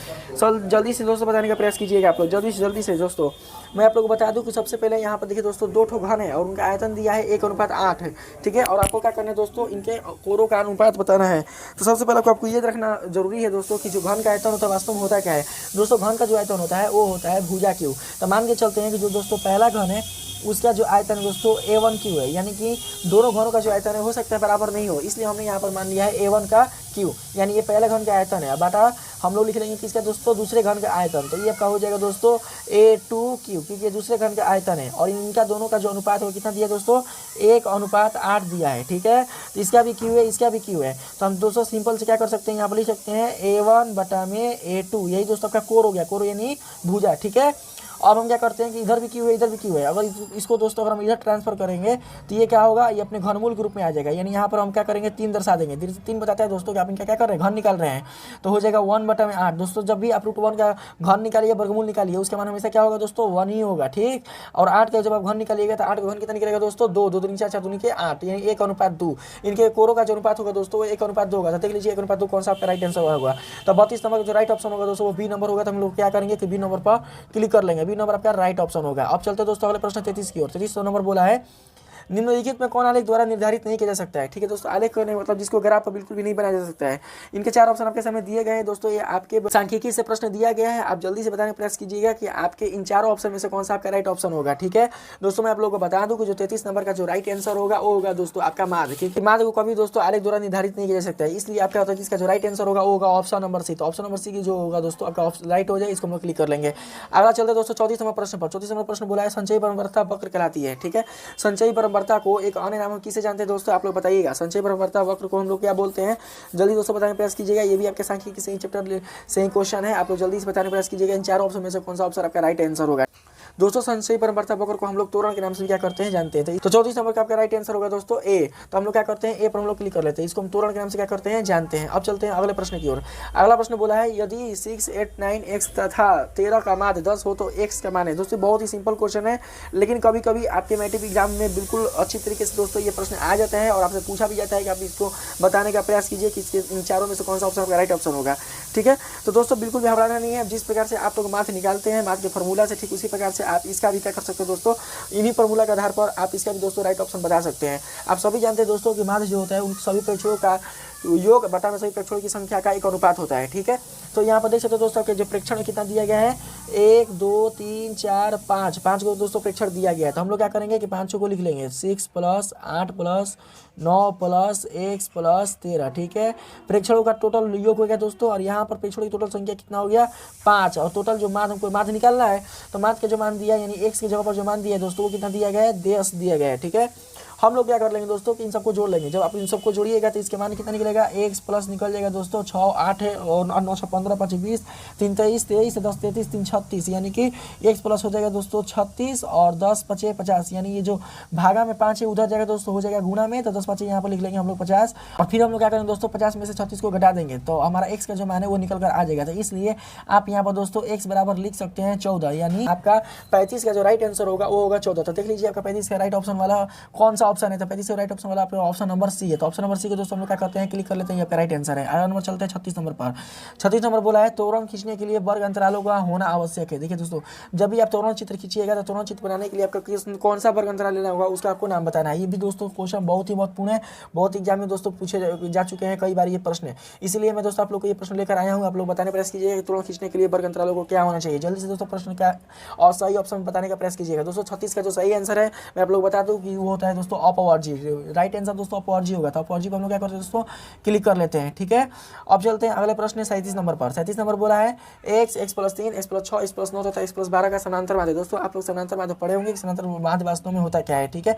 जल्दी से दोस्तों बताने का प्रयास कीजिएगा आप लोग, जल्दी से दोस्तों। मैं आप लोग को बता दूं कि सबसे पहले यहाँ पर देखिए दोस्तों दो ठो घन है और उनका आयतन दिया है 1:8 है। ठीक है, और आपको क्या करना है दोस्तों, इनके कोरों का अनुपात बताना है। तो सबसे पहले आपको ये रखना जरूरी है दोस्तों कि जो घन का आयतन होता है वास्तव में होता क्या है। दोस्तों घन का जो आयतन होता है वो होता है भुजा क्यू। तो मान के चलते हैं कि जो दोस्तों पहला घन है उसका जो आयतन दोस्तों A1 क्यू है, यानी कि दोनों घनों का जो आयतन है हो सकता है बराबर नहीं हो, इसलिए हमने यहाँ पर मान लिया है A1 का क्यू, यानी ये पहले घन का आयतन है। बाटा हम लोग लिख लेंगे किसका दोस्तों, दूसरे घन का आयतन। तो ये आपका हो जाएगा दोस्तों A2 क्यू, क्योंकि ये दूसरे घन का आयतन है, और इनका दोनों का जो अनुपात है कितना दिया दोस्तों 1:8 दिया है। ठीक है, तो इसका भी क्यू है, इसका भी क्यू है। तो हम दोस्तों सिंपल से क्या कर सकते हैं, यहाँ पर लिख सकते हैं A1/A2, यही दोस्तों आपका कोर हो गया, कोर यानी भुजा। ठीक है, अब हम क्या करते हैं कि इधर भी क्यू है, इधर भी क्यू है। अगर इसको दोस्तों अगर हम इधर ट्रांसफर करेंगे तो ये क्या होगा, ये अपने घनमूल के रूप में आ जाएगा। यानी यहाँ पर हम क्या करेंगे 3 दर्शा देंगे। 3 बताता है दोस्तों कि आप इनका क्या कर रहे हैं, घन निकाल रहे हैं। तो हो जाएगा 1/8। दोस्तों जब भी आप √1 का घन निकालिए, वर्गमूल निकालिए, उसके मान हमेशा क्या होगा दोस्तों 1 ही होगा। ठीक, और 8 का जब आप घन निकालिएगा तो 8 का घन कितना निकलेगा दोस्तों 2, 2 दूनी 4, 4 दूनी के 8, यानी 1:2। इनके कोरों का जो अनुपात होगा दोस्तों वो 1:2 होगा। तो देख लीजिए 1:2 कौन सा आपका राइट आंसर होगा। तो 32 नंबर का जो राइट ऑप्शन होगा दोस्तों वो बी नंबर होगा। तो हम लोग क्या करेंगे कि बी नंबर पर क्लिक कर लेंगे। बी नंबर आपका राइट ऑप्शन होगा। अब चलते दोस्तों अगले प्रश्न 33 की ओर। 33 नंबर बोला है निम्नलिखित में कौन आलेख द्वारा निर्धारित नहीं किया जा सकता है। ठीक है दोस्तों, आलेख करने मतलब जिसको ग्राफ बिल्कुल भी नहीं बनाया जा सकता है। इनके 4 ऑप्शन आपके सामने दिए गए हैं दोस्तों। ये आपके सांख्यिकी से प्रश्न दिया गया है। आप जल्दी से बताने का प्रयास कीजिएगा कि आपके इन चारों ऑप्शन में से कौन सा आपका राइट ऑप्शन होगा। ठीक है दोस्तों, मैं आप लोगों को बता दूं कि जो 33 नंबर का जो राइट आंसर होगा वो होगा दोस्तों आपका माध्य, क्योंकि माध्य को कभी दोस्तों आलेख द्वारा निर्धारित नहीं किया जा सकता है। इसलिए आपका होता है इसका जो राइट आंसर होगा वो होगा ऑप्शन नंबर सी। तो ऑप्शन नंबर सी की जो होगा दोस्तों आपका राइट हो जाए, इसको हम क्लिक कर लेंगे। अगला चलते दोस्तों 34 नंबर प्रश्न पर। 34 नंबर प्रश्न बोला है संचयी परम्परता वक्र कहलाती है। ठीक है, संचयी परम्परता को एक अन्य नाम हम किसे जानते हैं दोस्तों, आप लोग बताइएगा। संचयी परम्परता वक्र को हम लोग क्या बोलते हैं, जल्दी दोस्तों बताने का प्रयास कीजिएगा। ये भी आपके सांख्यिकी से ही चैप्टर से ही क्वेश्चन है। आप लोग जल्दी से बताने का प्रयास कीजिएगा इन चारों ऑप्शन में से कौन सा ऑप्शन आपका राइट आंसर होगा। दोस्तों संशयी परंपरा वक्र को हम लोग त्वरण के नाम से क्या करते हैं जानते हैं। तो 34 नंबर का आपका राइट आंसर होगा दोस्तों ए। तो हम लोग क्या करते हैं ए पर हम लोग क्लिक कर लेते हैं, इसको हम त्वरण के नाम से क्या करते हैं जानते हैं। अब चलते हैं अगले प्रश्न की ओर। अगला प्रश्न बोला है यदि 6, 8, 9 x तथा 13 का माध्य 10 हो तो x का मान है। दोस्तों बहुत ही सिंपल क्वेश्चन है, लेकिन कभी कभी आपके मैट्रिक एग्जाम में बिल्कुल अच्छी तरीके से दोस्तों ये प्रश्न आ जाता है और आपसे पूछा भी जाता है कि आप इसको बताने का प्रयास कीजिए कि इसके इन चारों में से कौन सा ऑप्शन आपका राइट ऑप्शन होगा। ठीक है, तो दोस्तों बिल्कुल भी घबराना नहीं है। जिस प्रकार से आप लोग माथ निकालते हैं माथ के फॉर्मूला से, ठीक उसी प्रकार से आप इसका भी क्या कर सकते हो दोस्तों, इन्हीं फॉर्मूला के आधार पर आप इसका भी दोस्तों राइट ऑप्शन बता सकते हैं। आप सभी जानते हैं दोस्तों कि माध्य जो होता है उन सभी प्रेक्षकों का योग बटा में सभी प्रेक्षकों की संख्या का एक अनुपात होता है। ठीक है, तो यहाँ पर देख सकते हो दोस्तों कि जो प्रेक्षण कितना दिया गया है 1, 2, 3, 4, 5 को दोस्तों प्रेक्षण दिया गया है। तो हम लोग क्या करेंगे कि 5 को लिख लेंगे 6 + 8 + 9 + x + 13। ठीक है, प्रेक्षणों का टोटल योग हो गया दोस्तों, और यहाँ पर प्रेक्षणों की टोटल संख्या कितना हो गया 5। और टोटल जो मान हमको माध्य निकालना है, तो माध्य का जो मान दिया यानी x की जगह पर जो मान दिया है दोस्तों वो कितना दिया गया है 10 दिया गया है। ठीक है, हम लोग क्या कर लेंगे दोस्तों कि इन सबको जोड़ लेंगे। जब आप इन सबको जोड़िएगा तो इसके मान कितना निकलेगा x प्लस निकल जाएगा दोस्तों 6, 8 है और 9, 6, 15, 5, 20, 3, 23, 23, 10, 33, 3, 36, यानी कि x प्लस हो जाएगा दोस्तों 36 और 10, 5, 50, यानी ये जो भागा में 5 है उधर जाएगा दोस्तों हो जाएगा गुणा में, तो 10, 5 यहाँ पर लिख लेंगे हम लोग 50। और फिर हम लोग क्या करेंगे दोस्तों 50 में से 36 को घटा देंगे तो हमारा x का जो मान है वो निकल कर आ जाएगा। तो इसलिए आप यहाँ पर दोस्तों x बराबर लिख सकते हैं 14, यानी आपका 35 का जो राइट आंसर होगा वो होगा 14। तो देख लीजिए आपका 35 का राइट ऑप्शन वाला कौन सा ऑप्शन है, तो 35 राइट ऑप्शन वाला आपका ऑप्शन नंबर सी है। तो ऑप्शन नंबर सी को दोस्तों हम लोग क्या करते हैं क्लिक कर लेते हैं, ये आपका राइट आंसर है। अगला नंबर चलते हैं 36 नंबर पर। 36 नंबर बोला है त्वरण खींचने के लिए वर्ग अंतरालों का होना आवश्यक है। देखिए दोस्तों जब भी आप त्वरण चित्र खींचिएगा तो त्वरण चित्र बनाने के लिए आपका कौन सा वर्ग अंतराल लेना होगा उसका आपको नाम बताना है। ये भी दोस्तों क्वेश्चन बहुत ही महत्वपूर्ण है, बहुत एग्जाम में दोस्तों पूछे जा चुके हैं कई बार ये प्रश्न, इसलिए मैं दोस्तों आप लोग को ये प्रश्न लेकर आया हूँ। आप लोग बताने प्रयास कीजिएगा त्वरण खींचने के लिए वर्ग अंतरालों को क्या होना चाहिए। जल्दी से दोस्तों प्रश्न का और सही ऑप्शन बताने का प्रयास कीजिएगा। दोस्तों 36 का जो सही आंसर है मैं आप लोग बता दूं कि वो होता है दोस्तों अपवर्जी। राइट आंसर दोस्तों अपवर्जी होगा। तो अपवर्जी को हम लोग क्या करते हैं दोस्तों क्लिक कर लेते हैं। ठीक है, अब चलते हैं अगले प्रश्न 37 नंबर पर। 37 नंबर बोला है x, x + 3, x + 6, x + 9 तथा x + 12 का समानांतर माध्य। दोस्तों आप लोग समानांतर माध्य पढ़े होंगे कि समानांतर माध्य वास्तव में होता क्या है। ठीक है,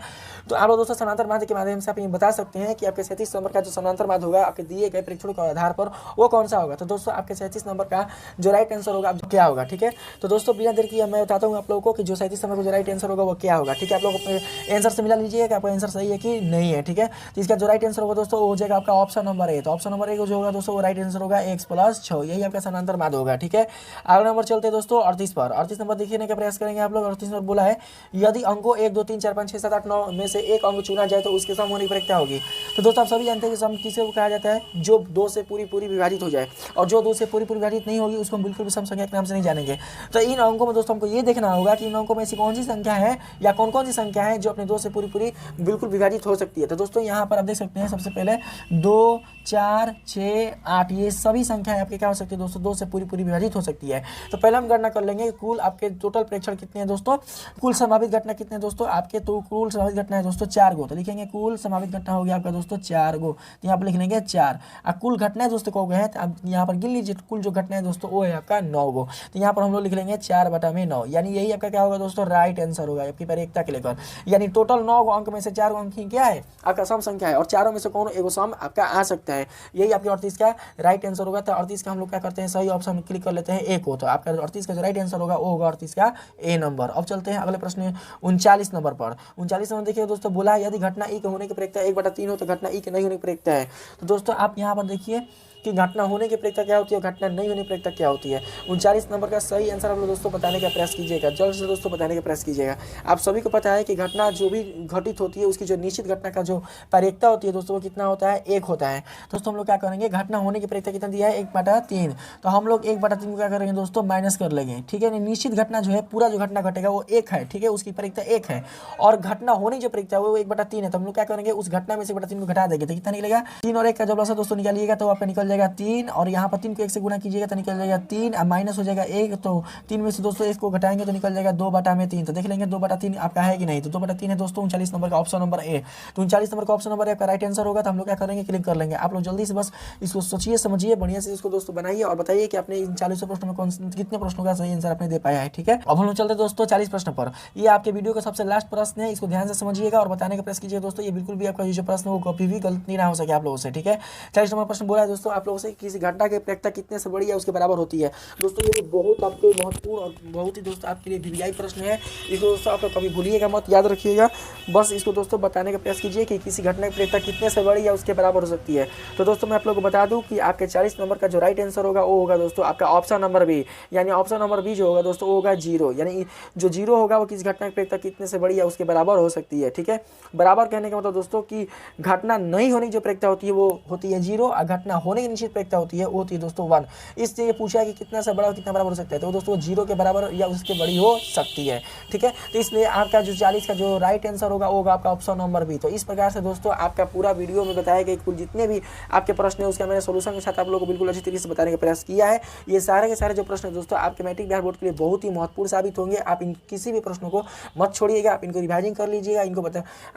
तो आप लोग दोस्तों समानांतर माध्य के माध्यम से आप ये बता सकते हैं कि आपके 37 नंबर का जो समानांतर माध्य होगा आपके दिए गए प्रेक्षणों के आधार पर वो कौन सा होगा। तो दोस्तों आपके 37 नंबर का जो राइट आंसर होगा क्या होगा। ठीक है, तो दोस्तों बिना देर किए मैं बताता हूँ आप लोगों को कि जो 37 नंबर का जो राइट आंसर होगा वो क्या होगा। ठीक है, आप लोग अपने आंसर से मिला लीजिए कि आपका आंसर सही है कि नहीं है। ठीक है, तो इसका जो राइट आंसर होगा दोस्तों वो हो जाएगा आपका ऑप्शन नंबर ए। तो ऑप्शन नंबर ए जो होगा दोस्तों वो राइट आंसर होगा x + 6, यही आपका समानांतर माध्य होगा। ठीक है, अगला नंबर चलते हैं दोस्तों 38 पर। 38 नंबर देखने का प्रयास करेंगे आप लोग। 38 नंबर बोला है यदि अंकों 1, 2, 3, 4, 5, 6, 7, 8, 9 में से एक अंक चुना जाए तो उसके सम होने की प्रक्रिया होगी। तो दोस्तों आप सभी जानते हैं कि सम किसे कहा जाता है, जो 2 से पूरी विभाजित हो जाए, और जो 2 से पूरी विभाजित नहीं होगी उसको हम बिल्कुल भी सम संख्या के नाम से नहीं जानेंगे। तो इन अंकों में दोस्तों हमको ये देखना होगा कि इन अंकों में ऐसी कौन सी संख्या है या कौन कौन सी संख्या है जो अपने 2 से पूरी बिल्कुल विभाजित हो सकती है। तो दोस्तों यहाँ पर आप देख सकते हैं सबसे पहले 2, 4, 6, 8 ये सभी संख्याएं आपके क्या हो सकती है दोस्तों 2 से पूरी विभाजित हो सकती है। तो पहले हम गणना कर लेंगे कुल आपके टोटल प्रेक्षण कितने हैं दोस्तों, कुल संभावित घटना कितने हैं दोस्तों आपके, तो कुल संभावित घटना है दोस्तों 4 गो। तो लिखेंगे कुल संभावित घटना हो गया आपका दोस्तों 4 गो, तो यहाँ पर लिख लेंगे 4। अब कुल घटनाएं दोस्तों को गए हैं तो आप यहाँ पर गिन लीजिए, कुल जो घटना है दोस्तों वो है आपका 9 गो। तो यहाँ पर हम लोग लिख लेंगे 4/9, यानी यही आपका क्या होगा दोस्तों राइट आंसर होगा आपकी परिकता के लेकर। यानी टोटल 9 अंक में से 4 अंक ही क्या है आपका सम संख्या है, और चारों में से कौन एगो सम आपका आ सकता है, यही आपके 38 का राइट आंसर होगा। तो 38 का हम लोग क्या करते हैं सही ऑप्शन क्लिक कर लेते हैं ए को। तो आपका 38 का जो राइट आंसर होगा वो होगा 38 का ए नंबर। अब चलते हैं अगले प्रश्न 39 नंबर पर। 39 नंबर देखिए दोस्तों बोला है यदि घटना ई के होने की प्रक्रिया 1/3 हो तो घटना ई के नहीं होने की प्रक्रिया है। तो दोस्तों आप यहाँ पर देखिए कि घटना होने की प्रक्रिया क्या होती है, घटना नहीं होने की प्रक्रिया क्या होती है। 39 नंबर का सही आंसर आप लोग दोस्तों बताने का प्रयास कीजिएगा, जल्द से दोस्तों बताने का प्रयास कीजिएगा। आप सभी को पता है कि घटना जो भी घटित होती है उसकी जो निश्चित घटना का जो प्रक्रिया होती है दोस्तों वो कितना होता है 1 होता है। दोस्तों हम लोग क्या करेंगे घटना होने की प्रक्रिया कितना दिया है 1/3, तो हम लोग 1/3 को क्या करेंगे दोस्तों माइनस कर लेंगे। ठीक है, निश्चित घटना जो है पूरा जो घटना घटेगा वो 1 है। ठीक है, उसकी प्रक्रिया 1 है, और घटना होने जो प्रक्रिया वो 1/3 है। तो हम लोग क्या करेंगे उस घटना में से 1/3 को घटा देंगे, तो कितना निकलेगा 3 और 1 का जब लसा दोस्तों निकालिएगा तो आपका निकल जाएगा 3, और यहाँ पर 3 को 1 से गुना कीजिएगा तो निकल जाएगा 3, अब माइनस हो जाएगा 1, तो 3 में से दोस्तों 1 को घटाएंगे तो निकल जाएगा 2/3। तो देख लेंगे 2/3 आपका है कि नहीं, तो 2/3 है दोस्तों 39 नंबर का ऑप्शन नंबर ए। तो 39 नंबर का ऑप्शन नंबर ए आपका राइट आंसर होगा। तो हम लोग क्या करेंगे क्लिक कर लेंगे। आप लोग जल्दी से बस इसको सोचिए समझिए बढ़िया से इसको दोस्तों बनाइए और बताइए कि आपने इन 40 प्रश्नों में कितने प्रश्नों का सही आंसर आपने दे पाया है। ठीक है, अब हम लोग चलते दोस्तों 40 प्रश्न पर। ये आपके वीडियो का सबसे लास्ट प्रश्न है, इसको ध्यान से समझिएगा और बताने का प्रयास कीजिए दोस्तों। ये बिल्कुल भी आपका जो प्रश्न वो कभी भी गलती ना हो सके आप लोगों से। ठीक है, 40 नंबर प्रश्न बोला है दोस्तों आप लोगों से किसी घटना की प्रायिकता कितने से बड़ी या उसके बराबर होती है। दोस्तों ये बहुत आपके महत्वपूर्ण और बहुत ही दोस्तों आपके लिए वीवीआई प्रश्न है। इसको दोस्तों आप लोग कभी भूलिएगा मत, याद रखिएगा। बस इसको दोस्तों बताने का प्रयास कीजिए कि किसी घटना की प्रायिकता कितने से बड़ी या उसके बराबर हो सकती है। तो दोस्तों मैं आप लोगों को बता दूं कि आपके 40 नंबर का जो राइट आंसर होगा वो होगा दोस्तों आपका ऑप्शन नंबर बी, यानी ऑप्शन नंबर बी जो होगा दोस्तों वो होगा 0, यानी जो 0 होगा वो किसी घटना की प्रायिकता कितने से बड़ी या उसके बराबर हो सकती है। ठीक है, बराबर कहने का मतलब दोस्तों कि घटना नहीं होने की जो प्रायिकता होती है वो होती है 0, और घटना होने की निश्चित प्रायिकता होती है वो होती है दोस्तों 1। इसलिए पूछा कि कितना से बड़ा और कितना बराबर हो सकता है, तो दोस्तों 0 के बराबर या उसके बड़ी हो सकती है। ठीक है, तो इसलिए आपका जो 40 का जो राइट आंसर होगा वो होगा आपका ऑप्शन नंबर बी। तो इस प्रकार से दोस्तों आपका पूरा वीडियो में बताया गया कुल जितने भी आपके प्रश्न है उसका मैंने सोल्यूशन के साथ आप लोगों को बिल्कुल अच्छी तरीके से बताने का प्रयास किया है। ये सारे के सारे जो प्रश्न है दोस्तों आपके मैट्रिक बिहार बोर्ड के लिए बहुत ही महत्वपूर्ण साबित होंगे। आप इन किसी भी प्रश्नों को मत छोड़िएगा, आप इनको रिवाइजिंग कर लीजिएगा, इनको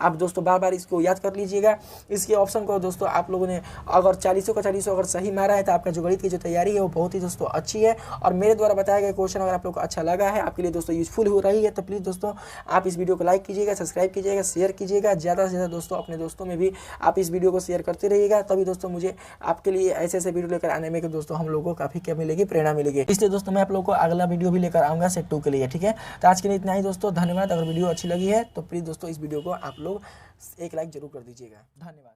आप दोस्तों बार बार इसको याद कर लीजिएगा। इसके ऑप्शन को दोस्तों आप लोगों ने अगर 40 का 40 अगर सही मारा है तो आपका जो गणित की जो तैयारी है वो बहुत ही दोस्तों अच्छी है। और मेरे द्वारा बताया गया क्वेश्चन अगर आप लोग को अच्छा लगा है, आपके लिए दोस्तों यूजफुल हो रही है, तो प्लीज़ दोस्तों आप इस वीडियो को लाइक कीजिएगा, सब्सक्राइब कीजिएगा, शेयर कीजिएगा, ज़्यादा से ज़्यादा दोस्तों अपने दोस्तों में भी आप इस वीडियो को शेयर करते रहिएगा। तभी दोस्तों मुझे आपके लिए ऐसे ऐसे वीडियो लेकर आने में दोस्तों हम लोगों को काफ़ी क्या मिलेगी, प्रेरणा मिलेगी। इसलिए दोस्तों मैं आप लोगों को अगला वीडियो भी लेकर आऊँगा सेट 2 के लिए। ठीक है, तो आज के लिए इतना ही दोस्तों, धन्यवाद। अगर वीडियो अच्छी लगी है तो प्लीज़ दोस्तों इस वीडियो को आप लोग एक लाइक जरूर कर दीजिएगा। धन्यवाद।